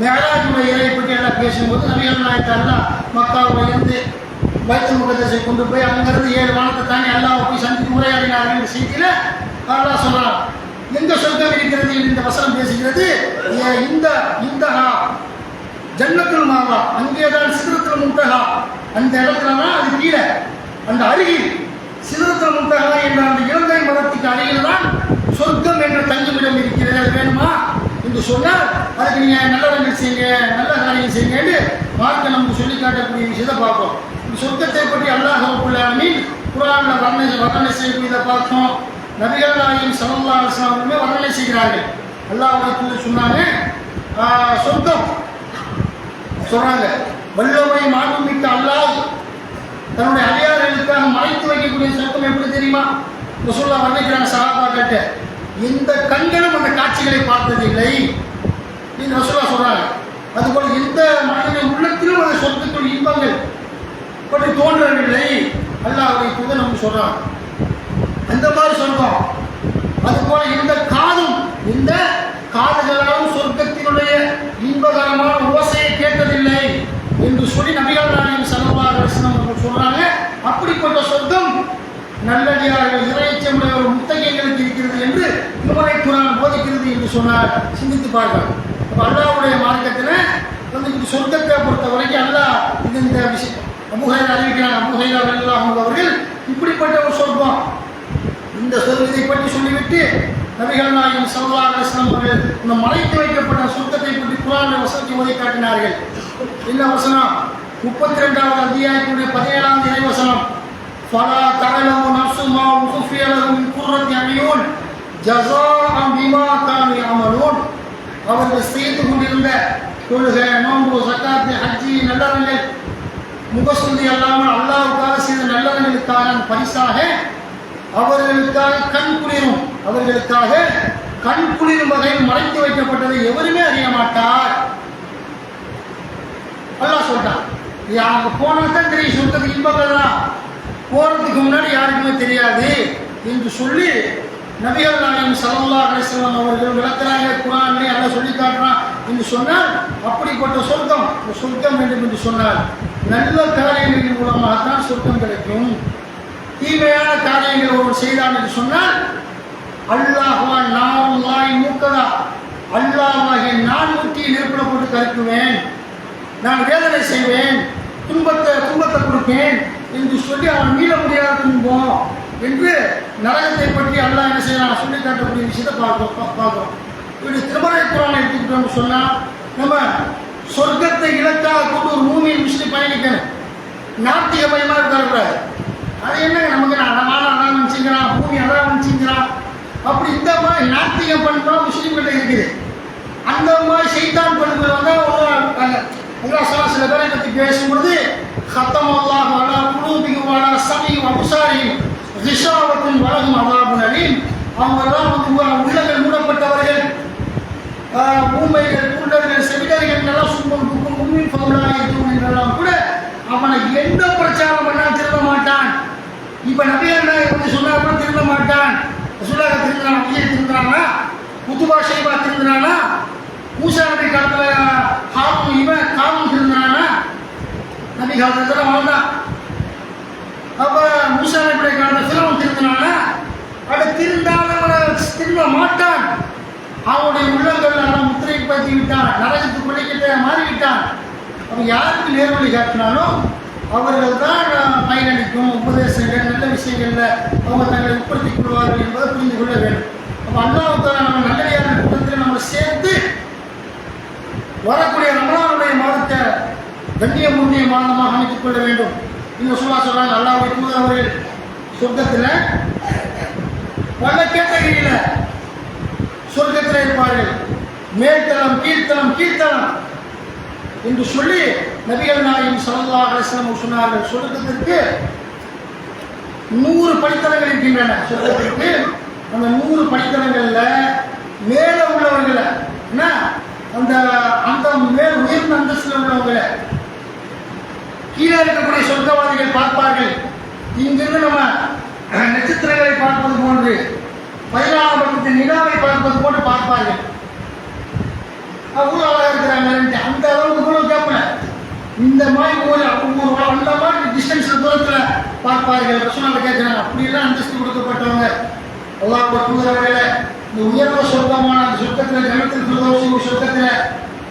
மேராஜுடைய இறையை பற்றி எல்லாம் பேசும்போது நபிகள் நாயகம் மக்காவில் இருந்து பைத்துல் முகத்தஸை கொண்டு போய் அங்கிருந்து 7 வானத்தை தாண்டி அல்லாஹ் போய் சந்தித்து உரையாடினார்கள் என்ற செய்தியில் அல்லாஹ் சொல்றான், எங்க சொர்க்கம் இருக்கிறது என்று இந்த வசனம் பேசுகிறது. இந்த ஜன்னத்துல் மாவா, அங்கேதான் சித்ரத்துல் முன்தஹா, அந்த இடத்துல தான் அது கீழே அந்த அருகில் சித்ரத்துல் முன்தஹா என்ற அந்த இலங்கை மரத்துக்கு அருகில் தான் சொர்க்கம் என்ற தங்குமிடம் இருக்கிறது. அது வேணுமா என்று சொன்னால் அதுக்கு நீங்கள் நல்லவர்கள் செய்யுங்க, நல்ல காரியம் செய்யுங்க மார்க்க நமக்கு சொல்லி காட்டக்கூடிய விஷயத்தை பார்ப்போம். இந்த சொர்க்கத்தை பற்றி அல்லாஹ் ரப்பல் ஆலமீன் குர்ஆனில் வர்ணனை செய்யக்கூடியதை பார்த்தோம். நபிகள் நாயகம் ஸல்லல்லாஹு அலைஹி வஸல்லம் வர்ணனை செய்கிறார்கள். அல்லாஹ் சொன்னாங்க, சொர்க்கம் சொல்றாங்க, வல்லமை மாண்புமிக்க அல்லாஹ் தன்னுடைய அடியார்களுக்காக மறைத்து வைக்கக்கூடிய சொர்க்கம் எப்படி தெரியுமா? ரசூலுல்லாஹ் வர்ணிக்கிறாங்க சஹாபாக்கிட்ட, எந்த கண்களும் அந்த காட்சிகளை பார்த்ததில்லை என்று ரசூலுல்லாஹ் சொல்றாங்க. அதுபோல் எந்த மனிதனின் உள்ளத்திலும் அந்த சொர்க்கத்துள் இன்பங்கள் பற்றி தோன்றவில்லை அல்லாஹ்வுடைய தூதர் நமக்கு சொல்றாங்க. அந்த மாதிரி சொர்க்கம். அதுபோல இந்த காதுகளாலும் சொர்க்கத்தினுடைய இன்பகரமான ஓசையை கேட்டதில்லை என்று சொல்லி நபிகள் நாயகம் ஸல்லல்லாஹு அலைஹி வஸல்லம் சொல்றாங்க. அப்படிப்பட்ட சொர்க்கம் நல்லடியார்கள் இறையச்சமுடைய ஒரு முத்தகைகளுக்கு இருக்கிறது என்று திருமறை குர்ஆன் போதிக்கிறது என்று சொன்னார். சிந்தித்து பார்க்கலாம். அல்லாஹ்வுடைய மார்க்கத்தில் சொர்க்கத்தை பொறுத்த வரைக்கும் அல்லாஹ் இந்த விஷயம் அபூ ஹுரைரா அறிவிக்கிறாங்க. அபூ ஹுரைரா ரலியல்லாஹு அன்ஹு அவர்கள் இப்படிப்பட்ட ஒரு சொர்க்கம், இந்த சொர்க்கத்தை பற்றி சொல்லிவிட்டு நபிகள் நாயகம் ஸல்லல்லாஹு அலைஹி வஸல்லம் அவர்கள் இந்த மறைத்து வைக்கப்பட்ட சொர்க்கத்தை பற்றி குர்ஆனில் வசனத்தை ஓதி காட்டினார்கள். என்ன வசனம்? 32வது அத்தியாயத்தினுடைய 17வது இறைவசனம், ஃபலா தஅலமு நஃப்ஸு மா உஃபிய லஹும் மின் குர்ரத்தி அய்யூன் ஜஸாஅன் பிமா கானூ யஅமலூன். அவர்கள் செய்து கொண்டிருந்த தொழுகை, நோன்பு, ஸகாத், ஹஜ் நல்லறங்கள் முகஸ்துதி அல்லாமல் அல்லாஹ்வுக்காக செய்த நல்லறங்களுக்கான பரிசாக அவர்களுக்காக கண் குளிரும் வகையில் மறைத்து வைக்கப்பட்டதை எவருமே அறிய மாட்டார். அல்லாஹ் சொல்றான், அவங்க போனா தான் தெரியும் சொர்க்கத்துக்கு இன்பங்கள்லாம், போறதுக்கு முன்னாடி யாருக்குமே தெரியாது என்று சொல்லி நபிகள் நாயகம் ஸல்லல்லாஹு அலைஹி வஸல்லம் அவர்கள் விளக்குறாங்க. குர்ஆனிலே அல்லாஹ் சொல்லி காட்டுறான் என்று சொன்னால் அப்படிப்பட்ட சொர்க்கம் வேண்டும் என்று சொன்னால் நல்ல காரியங்களின் மூலமாகத்தான் சொர்க்கம் கிடைக்கும். தீமையான காரியங்கள் ஒருவர் செய்தான் என்று சொன்னால் அல்லாஹ்வான் நாவுல்லாஹி மூக்கதா, அல்லாஹ்வாகிய நான் ஊற்றியில் நெருப்பிடப்பட்டு கருக்குவேன், நான் வேதனை செய்வேன், துன்பத்தை கொடுப்பேன் என்று சொல்லி அவன் மீள முடியாத துன்பம் என்று நரகத்தை பற்றி அல்லாஹ் என்ன செய்யலாம் சொல்லி காட்டக்கூடிய விஷயத்தை பார்க்கிறோம். இப்படி திருமறை குர்ஆனை எடுத்துக்கிட்டோம்னு சொன்னால் நம்ம சொர்க்கத்தை இலக்காக கொண்டு ஒரு மூமியின் முஸ்லிம் பயணிக்கணும். நாத்திக பயமாக இருக்கக்கூடாது. அது என்னங்க நமக்கு அதான் நினச்சிக்கிறான், பூமி அதான் நினச்சிக்கிறான், அப்படி இந்த மாதிரி நாத்திக பண்பா முஸ்லீம்கிட்ட இருக்குது. அந்த மாதிரி செய்தான் பண்புகள் சில பேரை பற்றி பேசும்பொழுது ஹத்தமல்லாஹு அலா குலூபிஹிம் வ அலா ஸமீஇஹிம் வ அப்சாரிஹிம் கிஷாவத்துன் வலஹும் அஸாபுன் அலீம். அவங்கெல்லாம் உள்ளங்கள் மூடப்பட்டவர்கள், ஊமைகள், குண்டர்கள், செவிடர்கள் எல்லாம் சும்மும் புக்கும் உண்மை பவுலாக இருக்கும் என்றெல்லாம் கூட அவனை எந்த பிரச்சாரம் பண்ணால் திருந்த மாட்டான். இப்ப நபிகள் வந்து சொன்னா கூட திருந்த மாட்டான். ரசூலுல்லாஹ் திருந்தானா? நபியை திருந்தானா? முத்துபா ஷைபா திருந்தானா? மூசா நபி காலத்துல காமும் திருந்தானா? நபி காலத்துல வாழ்ந்தான். அப்ப மூசா நபி காலத்துல ஃபிரௌன் திருந்தானா? அது திருந்தாதவனை திருந்த மாட்டான். அவனுடைய உள்ளங்கள் எல்லாம் முத்திரை பற்றி விட்டான், நரகத்து பிள்ளைகிட்ட மாறிவிட்டான். அவன் யாருக்கு நேர்வழி காட்டினாலும் அவர்கள் தான் பயனளிக்கும் உபதேசங்கள், நல்ல விஷயங்கள்ல அவங்க தங்களை உட்படுத்திக் கொள்வார்கள் என்பதை புரிந்து கொள்ள வேண்டும். அப்போ அல்லாஹ்வுத்தாலா நம்ம நல்லடியான கூட்டத்தில் நம்ம சேர்த்து வரக்கூடிய ரமலானுடைய மாதத்தை கண்ணியமுடைய மாதமாக அமைத்துக் கொள்ள வேண்டும். இன்னும் சொல்றாங்க, அல்லாஹ்வுடைய தூதர் அவர்கள் சொர்க்கத்தில் பல கேட்டகரியில் சொர்க்கத்தில் இருப்பார்கள். மேல்தளம், கீழ்த்தளம், கீழ்த்தளம் என்று சொல்லி நபிகள் நாயகம் ஸல்லல்லாஹு அலைஹி வஸல்லம் சொன்னார்கள். சொர்க்கத்திற்கு 100 படித்தளங்கள் இருக்கின்றன. சொர்க்கத்திற்கு அந்த 100 படித்தளங்கள்ல மேல உள்ளவர்களை என்ன அந்த அந்த மேல் உயர்ந்த அந்தஸ்தில் உள்ளவங்களை கீழே இருக்கக்கூடிய சொர்க்கவாதிகள் பார்ப்பார்கள். இங்கிருந்து நம்ம நட்சத்திரங்களை பார்ப்பது போன்று, 14ஆம் பக்கத்தின் நிலாவை பார்ப்பது போன்று பார்ப்பார்கள். அவ்வளோ அழகாக இருக்கிறாங்க. அந்த அளவுக்கு கூட கேட்பல இந்த மாதிரி அந்த மாதிரி டிஸ்டன்ஸ் தூரத்தில் பார்ப்பார்கள். ரசூலுல்லாஹ் கேட்கிறாங்க, அப்படியெல்லாம் அந்தஸ்து கொடுக்கப்பட்டவங்க அல்லாஹ்வுடைய தூதரவர்களே, இந்த உயர்ந்த சொர்க்கமான அந்த சொர்க்கத்தில், ஜன்னத்துல் ஃபிர்தௌஸ் சொர்க்கத்தில்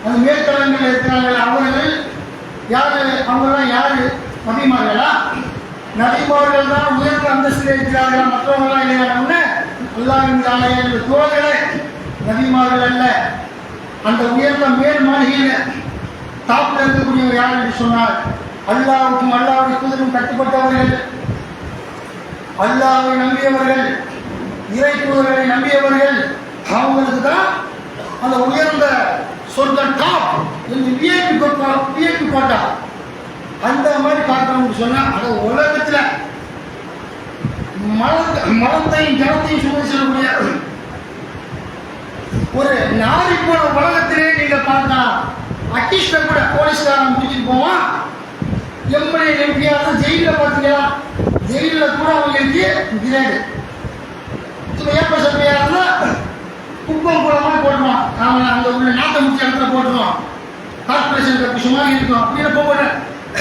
அந்த மேற்தளங்கள் இருக்கிறார்கள். அவர்கள் யாரு? அவங்கெல்லாம் யாரு? நபிமார்களா? நபிமார்கள் தான் உயர்ந்த அந்தஸ்தில் இருக்கிறார்களா? மற்றவங்களாம் இல்லையா? அல்லாஹ்வின் ஆலய தோழர்களே, நபிமார்கள் அல்ல. அந்த உயர்ந்த மேல் மாளிகையில் டாப்ல இருக்கக்கூடியவர் யார் என்று சொன்னார், அல்லாஹ்வுக்கும் அல்லாஹ்வுடைய தூதருக்கும் கட்டுப்பட்டவர்கள், அல்லாஹ்வை நம்பியவர்கள், இறை தூதர்களை நம்பியவர்கள். அவங்களுக்கு தான் அந்த உயர்ந்த சொர்க்க டாப் என்று விஐபி கோட்டா. அந்த மாதிரி பார்க்கணும்னு சொன்னா அது உலகத்தில் மலத்தையும் ஜலத்தையும் சுமந்து செல்லக்கூடிய ஒரு நாரி போன உலகத்திலே நீங்க பார்க்கலாம். அக்கிஷ்ட கூட போலீஸ்காரன் பிடிச்சிட்டு போவான். எம்எல்ஏ எம்பியாக ஜெயிலில் பார்த்தீங்களா? ஜெயிலில் கூட அவங்களுக்கு கிரேடு ஏப்ப சபையா இருந்தா குப்பம் கூட மாதிரி போட்டுருவான். அவன் அங்கே உள்ள நாட்டை முடிச்ச இடத்துல போட்டுருவான். கார்பரேஷன் கப்பு சுமாரி இருக்கும். அப்படின்னு போக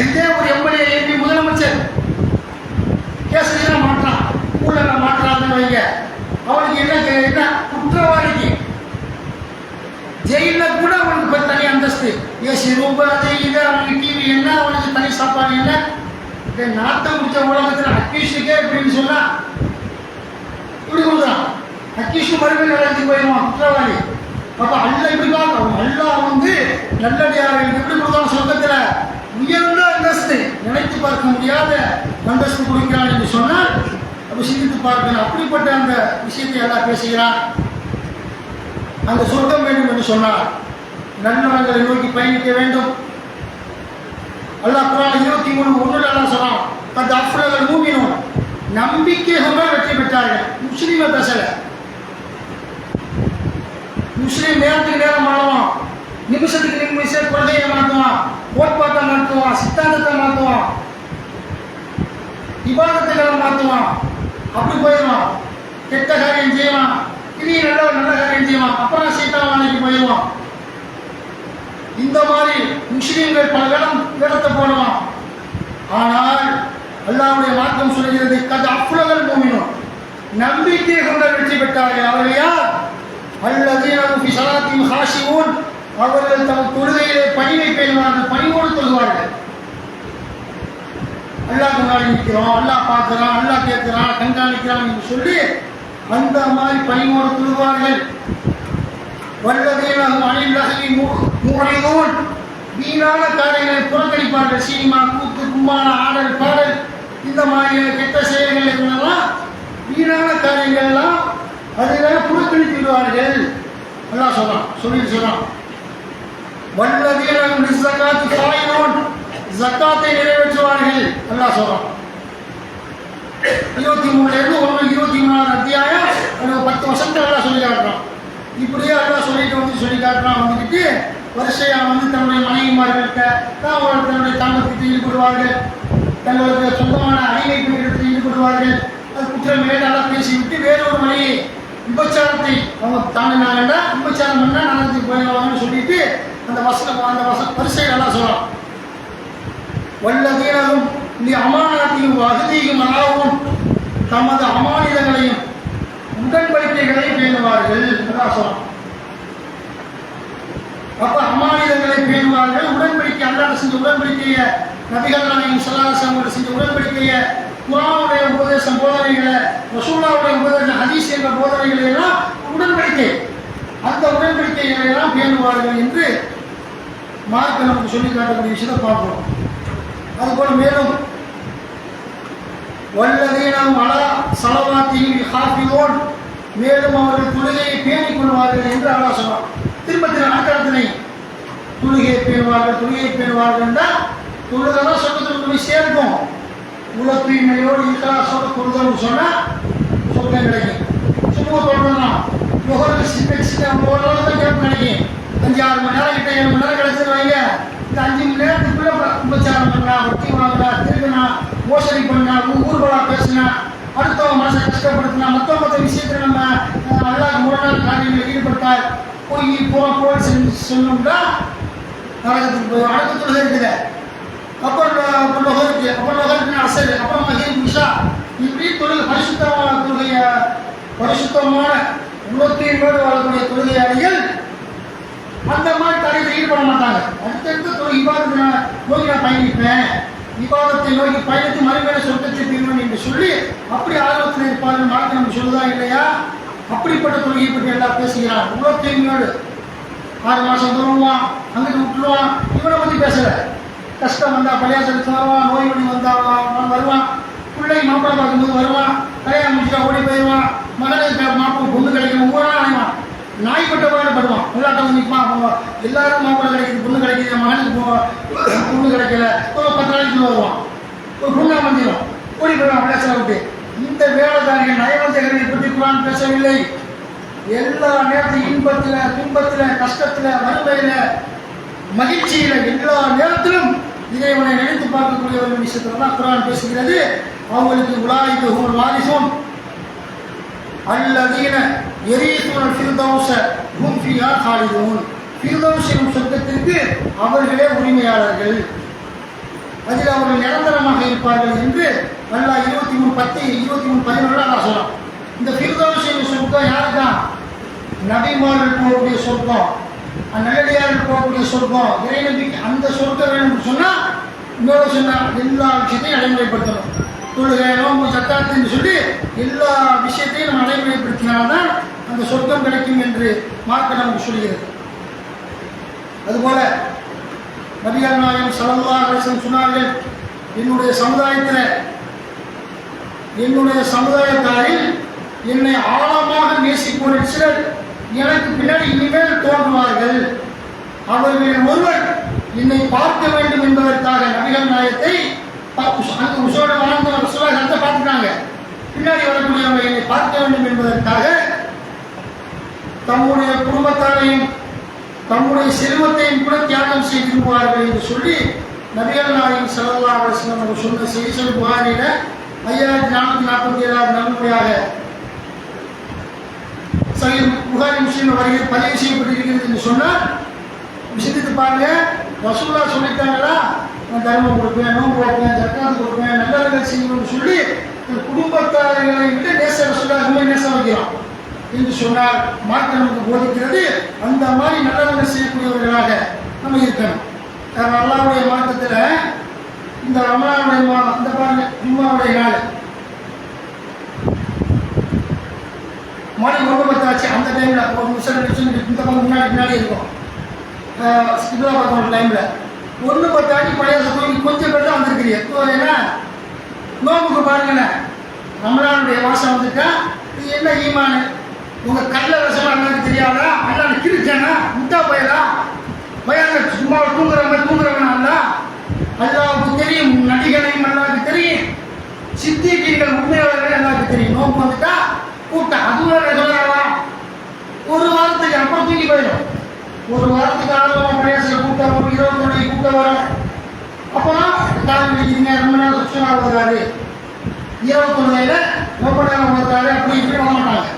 இதே ஒரு எம்எல்ஏ எம்பி முதலமைச்சர் கேசரியெல்லாம் மாற்றான், ஊழல மாற்றான்னு வைங்க. அவனுக்கு என்ன குற்றவாளிக்கு ஜெயிலில் கூட அவனுக்கு தனி அந்தஸ்து, ஏசி ரூபா, அது இது, அவனுக்கு டிவி என்ன, அவனுக்கு தனி சாப்பாடு என்ன. நாட்டை முடிச்ச உலகத்தில் அக்கீஷுக்கே இப்படின்னு சொன்னா இப்படி கொடுக்குறான். அக்கீஷு மறுபடியும் நடத்தி போயிடுவான் குற்றவாளி. அப்போ அல்ல இப்படி பார்க்கணும். அல்லாஹ் வந்து நல்லடியார்கள் எப்படி கொடுத்தாலும் சொந்தத்தில் உயர்ந்த அந்தஸ்து, நினைத்து பார்க்க முடியாத அந்தஸ்து கொடுக்கிறான் என்று சொன்னால் அப்போ சிந்தித்து பார்க்கணும். அப்படிப்பட்ட அந்த விஷயத்தை எல்லாம் பேசுகிறான். அந்த சொர்க்கம் வேண்டும் என்று சொன்னார். நல்லவர்களை நோக்கி பயணிக்க வேண்டும். அல்லாஹ் குர்ஆன் 23:1 அல்லாஹ் சொல்றான், கத் அஃப்லஹல் மூமினூன், நம்பிக்கையுடன் வெற்றி பெற்றார்கள். முஸ்லீமை பேசல. முஸ்லீம் நேரத்துக்கு நேரம் மாறுவான், நிமிஷத்துக்கு நிமிஷம் கொள்கையை மாற்றுவான், கோட்பாட்டை மாற்றுவான், சித்தாந்தத்தை மாற்றுவான், இபாதத்துகளை மாற்றுவான். அப்படி போயிடுவான். கெட்ட காரியம் செய்வான், இனி நல்ல காரியம் செய்வான், அப்புறம் சீட்டாவானைக்கு போயிடுவான். இந்த மாதிரி முஸ்லீம்கள் பல வேடத்தை போடுவான். ஆனால் அல்லாஹ்வுடைய வார்த்தை சொல்கிறது, கத் அஃப்லஹல் மூமினூன், நம்பிக்கை கொண்ட வெற்றி பெற்றார்கள். அவர்கள் யார்? அல்லதீன ஃபீ ஸலாத்திஹிம் ஹாஷிஊன், அவர்கள் தம் தொழுகையிலே பணிவை பேணுவார்கள், பணிவோடு தொழுவார்கள். அல்லாஹ் முன்னாடி நிற்கிறோம், அல்லாஹ் பார்க்கிறான், அல்லாஹ் கேட்கிறான், கண்காணிக்கிறான் என்று சொல்லி அந்த மாதிரி பணிவோடு தொழுவார்கள். வல்லதீன ஹும் அனில் லஹ்வி முஅரிதூன், வீணான காரியங்களை புறக்கணிப்பார்கள். சினிமா, கூத்து, கும்பான, ஆடல், பாடல், இந்த மாதிரி கெட்ட செயல்கள் இருந்தெல்லாம் வீணான காரியங்கள்லாம் அதில் புறக்கணித்து விடுவார்கள். அல்லாஹ் சொல்றான். வல்லதீன ஹும் லிஸ்ஸகாத்தி ஃபாயிலூன், ஜக்காத்தை நிறைவேற்றுவார்கள். அல்லாஹ் சொல்றான். 23 அத்தியாயம் 10 வசனங்கள் எல்லாம் சொல்லி காட்டுறான். இப்படியே எல்லாம் சொல்லிட்டு வந்து சொல்லி காட்டலாம் வந்துக்கிட்டு வரிசையாக வந்து தன்னுடைய மனைவிமார்கள்ட்ட தன்னுடைய தாம்பத்தியத்தில் ஈடுபடுவார்கள், தங்களுக்கு சொந்தமான அடிமை பெண்களிடத்தில் ஈடுபடுவார்கள். அது குற்றம் நல்லா பேசிவிட்டு வேறொரு வழியை விபச்சாரத்தை அவங்க தாண்டினாங்கன்னா விபச்சாரம் பண்ணால் நல்லதுக்கு போயிடுவாங்கன்னு சொல்லிட்டு அந்த வரிசைகள் எல்லாம் சொல்லலாம். வல்லதீனரும் இந்த அமானாத்தையும் அகதியும் அலாவும் தமது அமானிதங்களையும் உடன்படிக்கைகளையும் பேணுவார்கள் என்றால் சொல்லலாம். அப்ப அமானிதங்களை பேணுவார்கள், உடன்படிக்கை அல்லாஹ் செஞ்ச உடன்படிக்கையை, நபிகள் நாயகம் ஸல்லல்லாஹு அலைஹி வஸல்லம் செஞ்ச உடன்படிக்கையை, குர்ஆனுடைய உபதேசம் போதனைகளை, ரசூலுல்லாஹ்வுடைய உபதேசம் ஹதீஸ் என்ற போதனைகளை எல்லாம் உடன்படிக்கை, அந்த உடன்படிக்கைகளை எல்லாம் பேணுவார்கள் என்று மார்க்க நமக்கு சொல்லி காட்டக்கூடிய விஷயத்தை பார்க்கிறோம். அதுபோல மேலும் வல்லதீனம் அலா ஸலவாத்திஹிம் யுஹாஃபிதூன், மேலும் அவர்கள் தொழுகையை பேணிக் கொள்வார்கள் என்று அல்லாஹ் சொன்னார். திரும்ப அக்கறத்தினை தொழுகையை பேணுவார்கள் என்றால் தொழுதான் சொர்க்கத்தில் போய் சேர்க்கும். உல தூய்மையோடு இஹ்லாஸோடு தொழுதல் சொன்னால் சொர்க்கம் கிடைக்கும். சும்மா தொழுதான் முகருக்கு சின்ன ஓரளவு கேப் கிடைக்கும். 5-6 மணி நேரம் கிட்ட 7 மணி நேரம் கிடைச்சது வைங்க. இந்த 5 மணி நேரத்துக்குள்ள உபச்சாரம் பண்ணா, வட்டி வாங்கினா, திரும்பினா, மோசடி பண்ணா, ஊர்வலா பேசினா, அடுத்தவங்க மனசை கஷ்டப்படுத்தினா, மற்ற விஷயத்தில் நம்ம அல்லாஹ்வுக்கு முரணான காரியங்களில் ஈடுபட்டால் போய் போய் சொன்னோம்னா நரகத்துக்கு போய் அடக்க தொழுகை இருக்குது. அப்புறம் அசல், அப்புறம் மகீம் விஷா, இப்படி தொழுகை பரிசுத்தமான உள்ளத்தையோடு வாழக்கூடிய தொழுகையாளிகள் அந்த மாதிரி காரியத்தில் ஈடுபட மாட்டாங்க. அடுத்தடுத்து தொழுகை இபாதத்தை நோக்கி நான் பயணிப்பேன், இபாதத்தை நோக்கி பயணித்து மறுமையில சொர்க்கத்தை பெறுவேன் என்று சொல்லி அப்படி ஆர்வத்தில் இருப்பார்கள். மார்க்க நம்ம சொல்லுதா இல்லையா? அப்படிப்பட்ட தொழுகையை பற்றி எல்லாம் பேசுகிறான். உள்ளத்தையோடு 6 மாதம் தருவான், அங்கிட்டு விட்டுருவான், இவனை பற்றி பேசல. கஷ்டம் வந்தா பள்ளியாசலுக்கு வருவான், நோய் நொடி வந்தா வருவான், பிள்ளை மாப்பிள்ளை பார்க்கும்போது வருவான், கல்யாணம் முடிச்சுட்டா ஓடி போயிடுவான், மகனுக்கு மாப்பிள்ளை பொண்ணு கிடைக்கணும், ஒவ்வொரு நாள் அடைவான், நாய்ப்பட்ட பாடுபடுவான், விளையாட்டம் நிற்பான். எல்லாரும் மாப்பிள்ளை கிடைக்குது, பொண்ணு கிடைக்குது, மகனுக்கு பொண்ணு கிடைக்கல, 10 நாளைக்கு வருவான், ஒரு பொண்ணா வந்துடும், ஓடி போயிடுவான் பள்ளியாசலை விட்டு. இந்த வேலைக்காரர்கள் நயவஞ்சகர்களை பற்றி குர்ஆன் பேசவில்லை. எல்லா நேரத்திலும் இன்பத்தில், துன்பத்தில், கஷ்டத்தில், வறுமையில், மகிழ்ச்சியில், எல்லா நேரத்திலும் இறைவனை நினைத்து பார்க்கக்கூடிய ஒரு விஷயத்துல தான் குர்ஆன் பேசுகிறது. அவங்களுக்கு உலாயிக ஹுமுல் வாரிசூன் அல்லதீன யரீதுனல் ஃபிர்தௌஸ ஹும் ஃபீஹா காலிதூன், ஃபிர்தௌஸ் எனும் சொர்க்கத்திற்கு அவர்களே உரிமையாளர்கள், அதில் அவர்கள் நிரந்தரமாக இருப்பார்கள் என்று அல்லாஹ் 23:10-23:11 அல்லாஹ் சொல்றான். இந்த ஃபிர்தௌஸ் எனும் சொர்க்கம் யாருதான்? நபிமார்கள் போகக்கூடிய சொர்க்கம், நல்லடியார்கள் போகக்கூடிய சொர்க்கம், இறைநம்பிக்கை. அந்த சொர்க்கம் வேணும்னு சொன்னால் இன்னொரு சொன்னால் எல்லா விஷயத்தையும் நடைமுறைப்படுத்தணும். தொழுகை, நோம்பு, சக்காத்துன்னு சொல்லி எல்லா விஷயத்தையும் நம்ம நடைமுறைப்படுத்தினால்தான் அந்த சொர்க்கம் கிடைக்கும் என்று மார்க்க நமக்கு சொல்கிறது. அதுபோல நபிகள் நாயகம் ஸல்லல்லாஹு அலைஹி வஸல்லம் சொன்னார்கள், என்னுடைய சமுதாயத்தாரில் என்னை ஆழமாக நேசிப்போர் சிலர் எனக்கு பின்னாடி இனிமேல் தோன்றுவார்கள். அவர்களில் ஒருவர் என்னை பார்க்க வேண்டும் என்பதற்காக நபிகள் நாயகத்தை அந்த உசோட வாழ்ந்த ரசூலுல்லாஹ் பார்த்துட்டாங்க. பின்னாடி வரக்கூடியவர்கள் என்னை பார்க்க வேண்டும் என்பதற்காக தம்முடைய குடும்பத்தாரையும் தம்முடைய செல்வத்தையும் கூட தியாகம் செய்திருப்பார்கள் என்று சொல்லி நபிகள் நாயகம் ஸல்லல்லாஹு அலைஹி வஸல்லம் அவர் சொன்ன செய்தி புகாரில 5447 நன்மையாக சஹீஹ் புகாரி முஸ்லிம் வரையில் பதிவு செய்யப்பட்டிருக்கிறது என்று சொன்னால் சிந்தித்து பாருங்க. ரசூலுல்லாஹ் சொல்லிட்டாங்களா, நான் தர்மம் கொடுப்பேன், நோன்பு கொடுப்பேன், ஜக்காத் கொடுப்பேன், நல்லவர்கள் செய்யணும்னு சொல்லி குடும்பத்தார்களை விட்டு நேச ரசூலுல்லாஹ் நேசம் வைக்கிறோம் என்று சொன்னால் மார்க்க நமக்கு போதிக்கிறது. அந்த மாதிரி நல்லவர்கள் செய்யக்கூடியவர்களாக நம்ம இருக்கணும். அல்லாஹ்வுடைய மார்க்கத்தில் இந்த ரமலானுடைய மாதம், இந்த பாருங்க ஜும்மாவுடைய நாள் மணி 9:10 அந்த டைமில் ஒரு நிமிஷம் இந்த பக்கம் முன்னாடி இருக்கும். இதுவாக பார்க்கணும் டைமில் 1:10 பழைய கொஞ்சம் பேர் தான் வந்திருக்கிறீங்க. ஏன்னா நோம்புக்கு பாருங்களேன், ரமலானுடைய மாதம் வந்துட்டா இது என்ன ஈமானு, உங்கள் கல்ல ரசமாக அண்ணாக்கு தெரியாதா, அண்ணாக்கு கிருச்சானா, முட்டா போயலா, பயாங்க சும்மா தூங்குறவனா அல்ல, அல்லாவுக்கு தெரியும், நடிகனையும் அல்லாவுக்கு தெரியும், சித்திகீன்கள் உண்மையாளர்கள் அல்லாவுக்கு தெரியும். நோம்பு வந்துட்டா கூட்டம் அதுவும் ரெகுலராவா ஒரு வாரத்துக்கு ஒரு வாரத்துக்கு ஆரம்பம் பிரயாசம் கூட்டம் 21 கூட்டம் வரும். அப்போதான் காலம் கிடைக்குதுங்க, ரொம்ப நேரம் சுத்தமாக வருவாரு, 21 ரொம்ப நேரம் வருவாரு, அப்படி இப்படி வர மாட்டாங்க.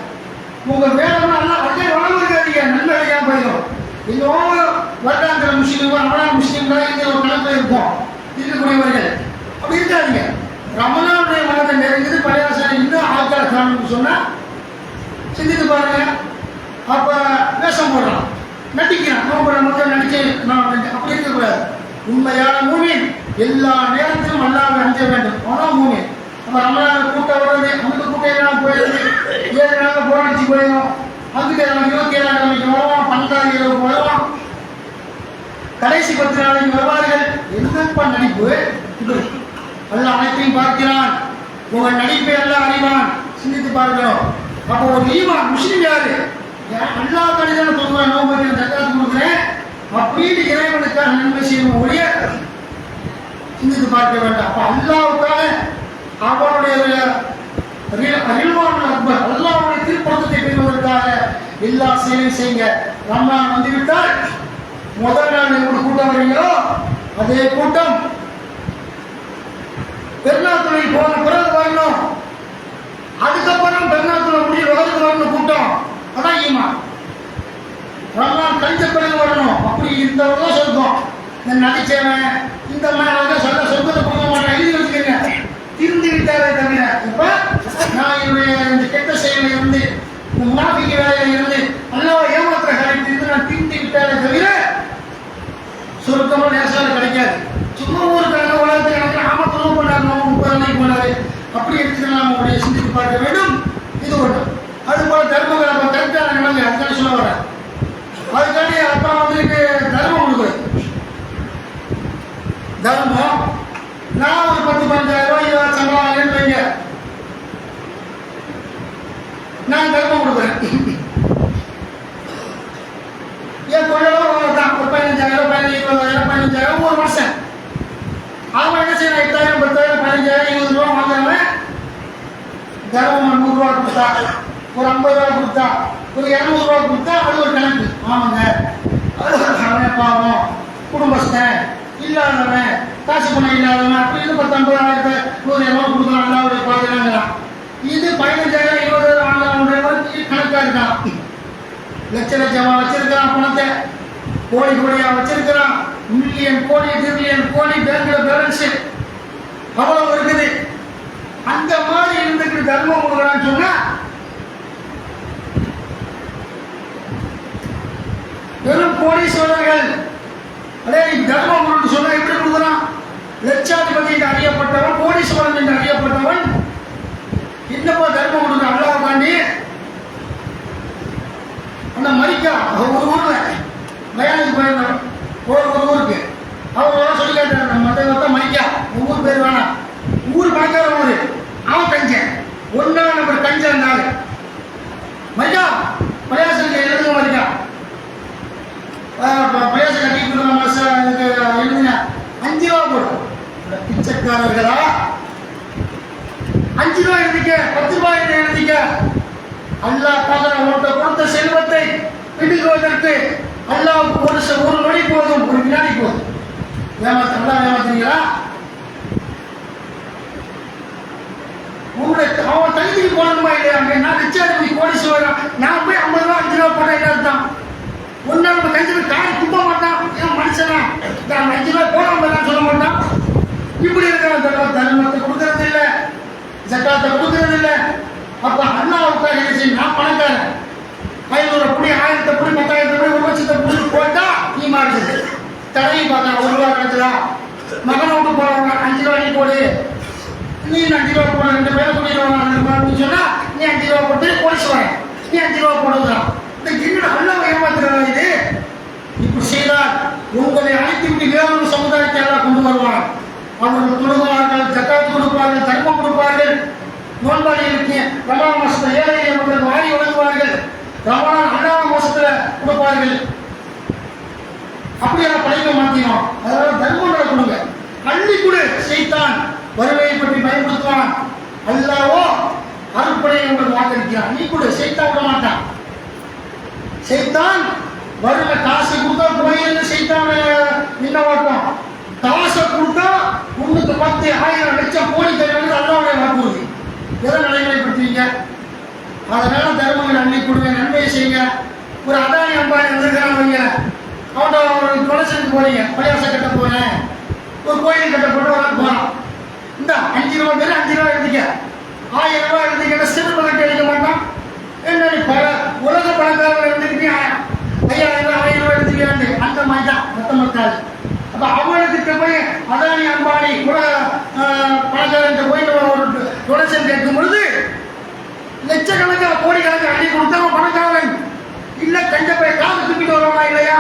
உங்கள் வேலைன்னா அதே வளம் இருக்காதீங்க, நல்ல வேலையாக போயிடும். இன்னும் வருடாந்திர முஸ்லீம் ரமலான் முஸ்லீம்லாம் இங்கே ஒரு கணக்கில் இருக்கும் இருக்கக்கூடியவர்கள். அப்படி இருக்காதீங்க. ரமலானுடைய மாதம் நெருங்குது, பழையாசனை இன்னும் ஆட்கள் காணும்னு சொன்னால் சிந்தித்து பாருங்க. அப்போ வேஷம் போடுறான், நடிக்கிறான், நோம்புற மக்கள் நடிச்சு நான் அப்படி இருக்கக்கூடாது. உண்மையான மூமின் எல்லா நேரத்திலும் அல்லாஹ்வை அஞ்ச வேண்டும். ஆனால் மூமின் நம்ம ரமலான் கூட்டம் வருது, அந்த கூட்டம் போயிடுது, 7 நாள் போராட்சி போயிடும், அதுக்கு 27ஆம் கிழமைக்கு வருவான், 12ஆம் இரவுக்கு வருவான், கடைசி 10 நாளைக்கு வருவார்கள். என்னப்பா நடிப்பு! அல்லாஹ் அனைத்தையும் பார்க்கிறான். உங்கள் நடிப்பை எல்லாம் அறிவான். சிந்தித்து பார்க்கிறோம். அப்போ ஒரு ஈமான் முஸ்லீம் யாரு? அல்லாஹ் கடிதம் சொல்றேன், நோம்பு வைக்கிறேன், ஜக்காத் கொடுக்குறேன் அப்படின்னு இறைவனுக்காக நன்மை செய்யும் ஒழிய சிந்தித்து பார்க்க வேண்டாம். அப்போ அல்லாஹ்வுக்காக அவனுடைய அல்லாஹ்வுடைய திருப்பொருத்தத்தை பெறுவதற்காக எல்லா செயலையும் செய்யுங்க. ரமலான் வந்துவிட்டால் முதல் நாள் எப்படி கூட்டம் வரீங்களோ அதே கூட்டம் பெருநாத்துறை போன பிறகு வரணும். அதுக்கப்புறம் பெருநாத்துறை முடிய வகுத்து வரணும் கூட்டம். அதான் ஈமான். ரமலான் கழிஞ்ச பிறகு வரணும். அப்படி இருந்தவங்க சொர்க்கம். இந்த நடிச்சவன் இந்த மாதிரி சொல்ல சொர்க்கத்தை கொடுக்க மாட்டேன், எழுதி வச்சுக்கோங்க. திருந்து விட்டாரே தவிர இப்ப நான் என்னுடைய இந்த கெட்ட செயலை இருந்து இந்த முனாஃபிக்கு வேலையில இருந்து அல்லாஹ்வை ஏமாத்துற காரியத்தில் இருந்து நான் திருந்து விட்டாரே தவிர சொர்க்கமும் நேசால கிடைக்காது. சும்மா ஊருக்காக உலகத்தை எனக்கு ஆமத்தலும் பண்ணாரு, 30 நாளைக்கு போனாரு, அப்படி எடுத்துக்கலாம். அவங்களுடைய சிந்தித்து பார்க்க வேண்டும். இது ஒன்று. அது போல தர்மங்களை கரெக்டான நிலைமை அதுக்கான சொல்ல வரேன். அதுக்காண்டி அப்புறம் வந்துட்டு தர்மம் கொடுக்குறது. தர்மம் நான் ஒரு 10-15,000 ரூபாய் சம்பளம் வைங்க, நான் தர்மம் கொடுக்குறேன். என் கொள்ளவும் தான் ஒரு 15,000 15,000 15,000 ஒரு வருஷம். அவங்க என்ன செய்யணும்? 8,000 10,000 15,000 20 ரூபா வாங்குறவன் தர்மம் 100 ரூபா கொடுத்தா, ஒரு 50 ரூபா கொடுத்தா, ஒரு 200 ரூபா கொடுத்தா அது ஒரு கணக்கு. ஆமாங்க, அவன் பாவம் குடும்பஸ்தன் இல்லாதவன், காசு பணம் இல்லாதவன் அப்படின்னு 10-50,000 100 கொடுக்கலாம், அல்லாவுடைய பாதுகாங்கிறான். இது 15,000 20,000 வாங்கலாம் கணக்கா இருக்கான். லட்சமா வச்சிருக்கிறான், பணத்தை கோடி கோடியா வச்சிருக்கிறான், மில்லியன் கோடி டிரில்லியன் கோடி பேங்க்ல பேலன்ஸ் அவ்வளவு இருக்குது. அந்த மாதிரி இருந்துட்டு தர்மம் கொடுக்குறான்னு சொன்னா வெறும் கோடீஸ்வரர்கள். அதே தர்மம் கொடுத்து சொன்னா எப்படி கொடுக்குறான்? லட்சாதிபதி என்று அறியப்பட்டவன், கோடீஸ்வரன் என்று அறியப்பட்டவன் என்னப்பா தர்மம் கொடுக்குறான்? அல்லாஹ் தாண்டி அந்த மரிக்கா ஒரு ஊர்ல பயானுக்கு போயிருந்தோம், ஒரு ஊருக்கு அவர் சொல்லி கேட்டார், மற்ற மரிக்கா ஊர் பேர் வேணாம், ஊர் பணக்கார ஊரு, அவன் கஞ்சன் 1ஆம் நம்பர் கஞ்சன் இருந்தாரு. மரிக்கா பழையாசலுக்கு எழுதுங்க, மரிக்கா பழையாச கட்டி எழுதுங்க, 5 ரூபா போடும். பிச்சைக்காரர்களா 5 ரூபாய் எழுதிக்க, 10 ரூபாய் எழுதிக்க. அல்லாஹ் பாக்குற உன்கிட்ட கொடுத்த செல்வத்தை பிடிக்குவதற்கு அல்லாஹ்வுக்கு ஒரு நொடி போதும், ஒரு வினாடி போதும். ஏமாத்துறீங்களா? உங்களுடைய அவன் தகுதிக்கு போடணுமா இல்லையா? நான் லட்சாதிபதி கோடீஸ்வரன், நான் போய் 50 ரூபா 5 ரூபா போட்டா என்ன அர்த்தம்? ஒன்னா நம்ம கஞ்சி காரி துப்ப மாட்டான். ஏன் மனுஷனா 5 ரூபாய் போடாம சொல்ல மாட்டான். இப்படி இருக்கிற தர்மத்தை கொடுக்கறது இல்லை, ஜக்காத்தை கொடுக்கறது இல்லை. அப்ப அல்லாஹ்வுக்காக என்ன செய்யும்? நான் பணக்காரன், 500 புடி 1000 புடி 10,000 புடி 1,00,000 புடி போட்டா நீ மாறுது. தடவி பார்த்தா 1 ரூபா கிடைச்சதா? மகனை விட்டு போறவங்க 5 ரூபா நீ போடு, நீ 5 ரூபா போட, 2 பேரை கூட்டிட்டு சொன்னா நீ 5 ரூபா போட்டு கோடீஸ்வரன், நீ 5 ரூபா போடுறான். இந்த அல்லாஹ் ஏமாத்துறதா இது? இப்படி செய்தால் உங்களை அழைத்து விட்டு வேறொரு சமுதாயத்தை எல்லாம் கொண்டு வருவார். அவர்கள் தொழுவார்கள், ஜக்காத் கொடுப்பார்கள், தர்மம் கொடுப்பார்கள், நோன்பாளிகளுக்கு ரமலான் மாசத்துல ஏழை அவர்கள் வாரி வழங்குவார்கள், ரமலான் 2ஆம் மாசத்துல கொடுப்பார்கள். அப்படியெல்லாம் படைக்க மாட்டோம். அதனால தர்மங்களை கொடுங்க, அள்ளி கொடு. செய்தான் வறுமையை பற்றி பயன்படுத்துவான். அல்லாஹ்வோ அருட்படையை உங்களுக்கு வாக்களிக்கிறான். நீ கொடு, செய்தான் விட மாட்டான். செய்தான் வறுமை காசு இஸ்லாமிய என்ன ஓட்டம்? காசை கொடுத்தா 1 10 1000 லட்சம் கோடி தருவது அல்லாவுடைய வாக்குறுதி. எதை நடைமுறைப்படுத்துவீங்க? அதனால தர்மங்கள் அள்ளி கொடுங்க, நன்மையை செய்யுங்க. ஒரு அதானி அம்பானி வந்திருக்கிறான்னு வைங்க, அவன்கிட்ட ஒரு டொனேஷனுக்கு போறீங்க, பள்ளிவாச கட்ட போறேன், ஒரு கோயில் கட்ட போட்டு ஒரு போறான், இந்த 5 ரூபா பேர் 5 ரூபா எழுதிக்க, 1000 ரூபாய் எழுதிக்க, சிறப்பு கட்டி அடிக்க மாட்டான். என்ன பல உலக பணக்காரர்கள் எழுதிக்கிட்டு 5000 ரூபாய் 1000 ரூபாய் எழுதிக்கிறாண்டு அந்த மாதிரி தான் மொத்த மக்கள். அப்ப அவளுக்கு போய் அதானி அம்பானி கூட பணக்காரன் போய் ஒரு டொனேஷன் கேட்கும் பொழுது லட்சக்கணக்கான கோடிக்கணக்கான அள்ளி கொடுத்தா பணக்காரன் இல்ல கண்ட போய் காது தூக்கிட்டு வருவானா இல்லையா?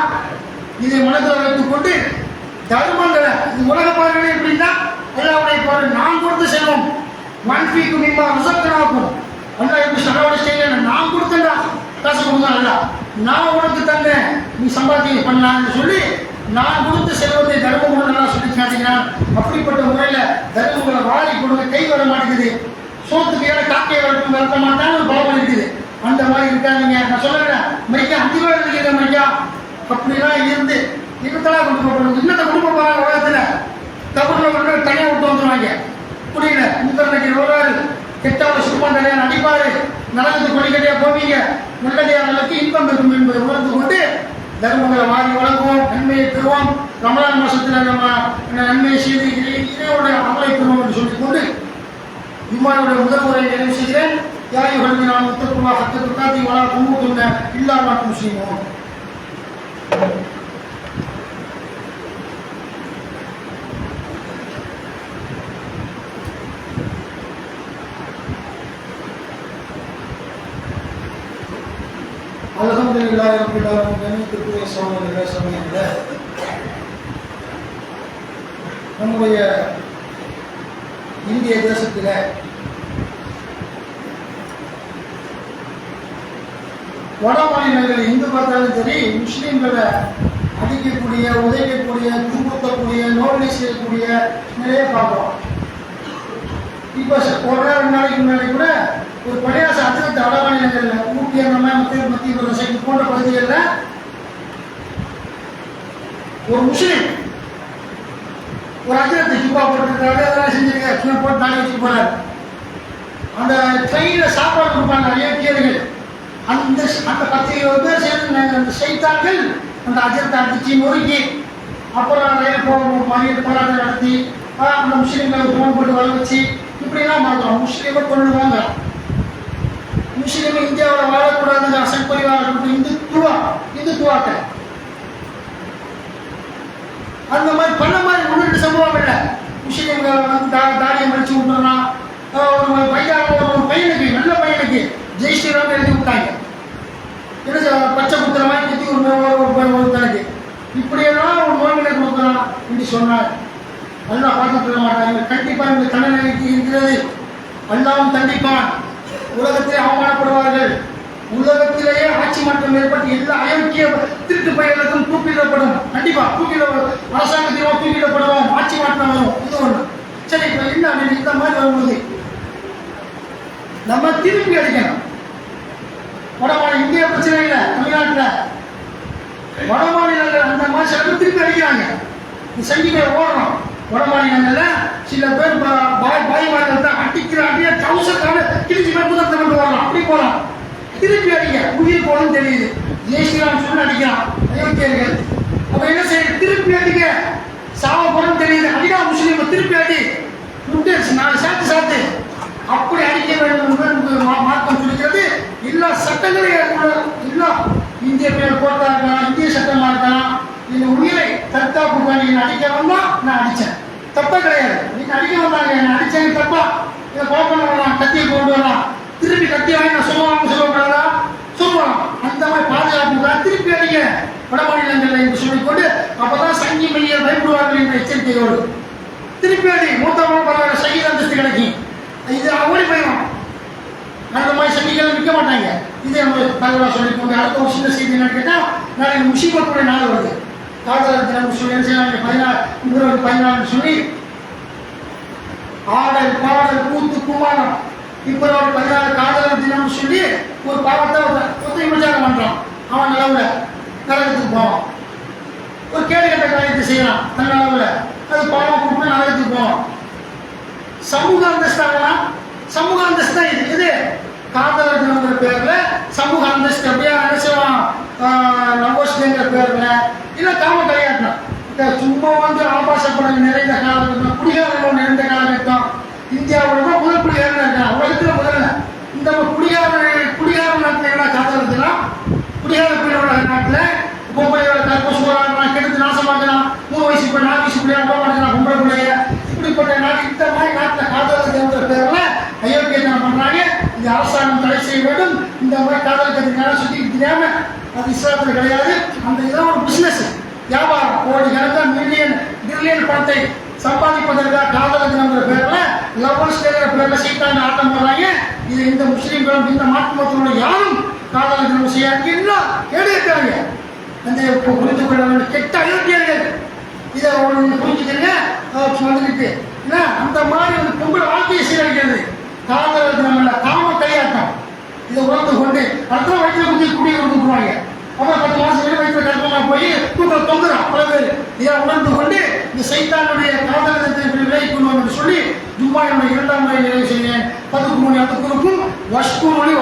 இதை மனதில் வைத்துக் கொண்டு தர்மங்களை உலக பார்வை எப்படின்னா எல்லாருடைய பாரு நான் கொடுத்து செல்வம் மன்ஃபிக்கு மிம்மா ரிசப்டனாகும் அல்ல எப்படி செலவடை செய்யணும், நான் கொடுத்தேன்டா காசு கொடுத்தா அல்ல, நான் உனக்கு தந்தேன் நீ சம்பாத்தியம் பண்ணலான்னு சொல்லி நான் கொடுத்த செல்வத்தை தர்மம் நல்லா சொல்லி காட்டினான். அப்படிப்பட்ட முறையில தர்மங்களை வாரி கொடுங்க, கை வர மாட்டேங்குது. சோத்துக்கு ஏழை காக்கையை வளர்க்க மாட்டான்னு ஒரு பாவம் இருக்குது. அந்த மாதிரி இருக்காதீங்க. நான் சொல்லுறேன் அமெரிக்கா 5 ரூபாய் இருக்குது அமெரிக்கா அப்படிலாம் இருந்து இன்னத்தெல்லாம் கொண்டு போகணும். இன்னத்தை கொண்டு போகிறாங்க உலகத்துல தவறுல கொண்டு தனியாக விட்டு வந்துடுவாங்க. புரியல இன்னைக்கு வருவாரு கெட்டவரை சும்மா நிறையா நடிப்பாரு, நலத்துக்கு கொடிக்கட்டியா போவீங்க, நல்லதையா நல்லது இன்பம் இருக்கும் என்பதை உணர்ந்து கொண்டு தர்மங்களை வாரி வழங்குவோம், நன்மையை பெறுவோம். ரமலான் மாசத்துல நம்ம நன்மையை செய்து இதையோட அமலை பெறுவோம் என்று சொல்லிக்கொண்டு இம்மானுடைய முதல் முறை நிறைவு செய்கிறேன். யாரையும் நான் முத்தக்குமா ஹத்தத்து காத்தி வளா கும்புத்துள்ள இல்லா மாற்றம் செய்வோம். அல்ஹம்துலில்லாஹி ரப்பில் ஆலமீன். கண்ணியத்திற்குரிய சகோதரர்களே, சகோதரிகளே, நம்முடைய இந்திய தேசத்தில் வட மாநிலங்கள் எங்கு பார்த்தாலும் சரி முஸ்லீம்களை அடிக்கக்கூடிய, உதைக்கக்கூடிய, துன்புறுத்தக்கூடிய, நோவலை செய்யக்கூடிய நிறைய பார்க்கிறோம். இப்போ ஒரு 2 நாளைக்கு முன்னாடி கூட ஒரு பழையாச அச்சத்தை வட மாநிலங்களில் ஊட்டி அந்த மாதிரி மத்திய பிரதேசம் போன்ற பகுதிகளில் ஒரு முஸ்லீம் ஒரு அச்சத்தை ஜிப்பா போட்டுருக்காரு, அதெல்லாம் செஞ்சிருக்காரு, சும்மா போட்டு தாண்டி வச்சுட்டு போறாரு. அந்த ட்ரெயினில் சாப்பாடு கொடுப்பாங்க நிறைய கீரைகள். அந்த 10-20 பேர் சேர்ந்து அந்த சைத்தான்கள் அந்த அஜத்தை அடிச்சு நொறுக்கி அப்புறம் ரயில் போராட்டம் நடத்தி அந்த முஸ்லீம்களுக்கு ஃபோன் போட்டு வர வச்சு இப்படிலாம் பார்க்குறோம். முஸ்லீமை கொள்ளுவாங்க. முஸ்லீம் இந்தியாவில் வாழக்கூடாதுங்க அசைப்பறிவாக இந்துத்துவாக்க அந்த மாதிரி பண்ண மாதிரி முன்னிட்டு சம்பவம் இல்லை. முஸ்லீம்கள் வந்து தாடியை மடிச்சு விட்டுறான். ஒரு பையனுக்கு நல்ல பையனுக்கு ஜெய் ஸ்ரீராம் எழுதி விட்டாங்க. என்ன பச்சை குத்துற மாதிரி குத்தி ஒரு கணக்கு இப்படியெல்லாம் ஒரு நோய்களை கொடுக்குறான் என்று சொன்னார். அல்லா பார்த்துட்டு இருக்க மாட்டாங்க. கண்டிப்பாக இந்த தண்டனை இருக்கிறது. அல்லாவும் தண்டிப்பான். உலகத்திலே அவமானப்படுவார்கள். உலகத்திலேயே ஆட்சி மாற்றம் ஏற்பட்டு எல்லா அயோக்கிய திருட்டு பயிர்களுக்கும் தூக்கிடப்படும். கண்டிப்பா அரசாங்கத்திலும் தூக்கிடப்படுவோம். ஆட்சி மாற்றம் வரும். இது ஒன்று. சரி, இப்போ என்ன இந்த மாதிரி வரும்போது நம்ம திருப்பி அடிக்கணும். வடமாநில இந்திய பிரச்சனை இல்லை, தமிழ்நாட்டில் வட மாநிலங்கள் அந்த மாதிரி சில பேர் திருப்பி அடிக்கிறாங்க. சங்கிகளை ஓடுறோம். வட மாநிலங்களில் சில பேர் பாய்மார்கள் தான் அடிக்கிற அடியே கவுசத்தான கிழிச்சி பேர் புதத்தை கொண்டு வரலாம். அப்படி போகலாம். திருப்பி அடிக்க உயிர் போகணும்னு தெரியுது. ஜெய் ஸ்ரீராம் சொல்லி அடிக்கிறான் அயோக்கியர்கள். அப்போ என்ன செய்ய? திருப்பி அடிக்க சாவ போகணும்னு தெரியுது. அடிக்கா முஸ்லீம் திருப்பி அடி முட்டு 4 சாத்து அப்படி அடிக்க வேண்டும் மாற்றம் சொல்லிக்கிறது. எல்லா சட்டங்களையும் எல்லா இந்திய பேர் கோட்டா இருக்கலாம், இந்திய சட்டமா இருக்கலாம். இந்த உயிரை தற்காப்பு நீங்க அடிக்க வந்தா நான் அடிச்சேன், தப்பா கிடையாது. நீங்க அடிக்க வந்தாங்க, நான் அடிச்சேன் தப்பா. இதை கோப்பனை வரலாம், கத்தியை கொண்டு வரலாம். திருப்பி கத்தி வாங்கி நான் சொல்லக்கூடாதா? சொல்லலாம். அந்த மாதிரி பாதுகாப்பு திருப்பி அடிக்க வட மாநிலங்கள் என்று சொல்லிக்கொண்டு அப்பதான் சங்கி மையர் பயப்படுவார்கள் என்ற எச்சரிக்கையோடு திருப்பி அடி மூத்தமாக பரவாயில்ல சங்கீத அந்தஸ்து கிடைக்கும். இது ஓடி போயிடும். அந்த மாதிரி சங்கிகள் நிற்க மாட்டாங்க. இதே நம்ம தகவலாக சொல்லிக்கொண்டு அடுத்த ஒரு சின்ன செய்தி என்னன்னு கேட்டால், நாளைக்கு முசீபத்துடைய நாள் வருது. காதலர் தினம் சொல்லி என்ன செய்யலாம்? 14 சொல்லி ஆடல் பாடல் கூத்து குமாரம் பிப்ரவரி 14 காதலர் தினம் சொல்லி ஒரு பாவத்தை ஒத்தை விசாரம் பண்றான். அவன் நிலவுல நரகத்துக்கு போவான். ஒரு கேடு கட்ட காரியத்தை செய்யலாம் தன் அளவில், அது பாவம் கொடுத்து நரகத்துக்கு போகலாம். சமூக அந்தஸ்தாகலாம், சமூக அந்தஸ்து தான் இது காதலர் தினங்கிற பேர்ல சமூக அந்தஸ்து அப்படியே நினைச்சவன் நம்போஸ்ங்கிற பேர்ல இல்லை காம கையாட்டலாம். சும்மா வந்து ஆபாசப்படம் நிறைந்த காலகட்டம், குடிகாரர்கள் நிறைந்த காலகட்டம். இந்தியாவோட முதல் குடிகாரன் இருக்கான் உலகத்தில் முதல்ல. இந்த குடிகார நாட்டில் என்ன காதலர்னா, குடிகார பிள்ளையோட நாட்டில் பொம்பளையோட கற்பூசு போராடுறான், கெடுத்து நாசமாக்கலாம், 3 வயசு பிள்ளை 4 வயசு பிள்ளையா போராடுறான், பொம்பளை பிள்ளைய. இப்படிப்பட்ட நாட்டு இந்த மாதிரி நாட்டில் காதலர் என்ற பேர்ல அயோக்கியத்தனம் பண்றாங்க. இந்த அரசாங்கம் தடை செய்ய வேண்டும். இந்த மாதிரி காதல் கத்திரிக்கான சுற்றி தெரியாம அது இஸ்லாத்தில் கிடையாது. அந்த இதெல்லாம் ஒரு பிசினஸ் வியாபாரம், கோடி கணக்கான மில்லியன் பணத்தை சம்பாதிப்பதற்காக காதல் தினங்கிற பேர்ல லவ்வர்ஸ் டேங்கிற பேர்ல சீட்டாங்க ஆட்டம் போடுறாங்க. இது இந்த முஸ்லீம்களும் இந்த மாற்று மதத்தினுடைய யாரும் காதல் தினம் செய்யாங்க எல்லாம் கேடு இருக்கிறாங்க. அந்த புரிந்து கொள்ள வேண்டிய கெட்ட அயோக்கியர்கள் இதை புரிஞ்சுக்கிறீங்க வந்துக்கிட்டு அந்த மாதிரி வந்து பொங்கல் வாழ்க்கையை சீரழிக்கிறது. காதல் தினம் காம கையாட்டம் இதை உணர்ந்து கொண்டு அடுத்த வயிற்றுல குடியை கொடுத்துருவாங்க. அப்புறம் 10 மாதம் வயிற்றுல கற்பமாக போய் தூக்கம் தொங்குறான் பல பேர். இதை உணர்ந்து கொண்டு இந்த சைத்தானுடைய காதல் தினத்தை விலகி கொள்வோம் என்று சொல்லி ஜும்மாவுடைய 2ஆம் முறை நிறைவு செய்கிறேன். 10 மணி அதுக்கும் வஷ்குமொழி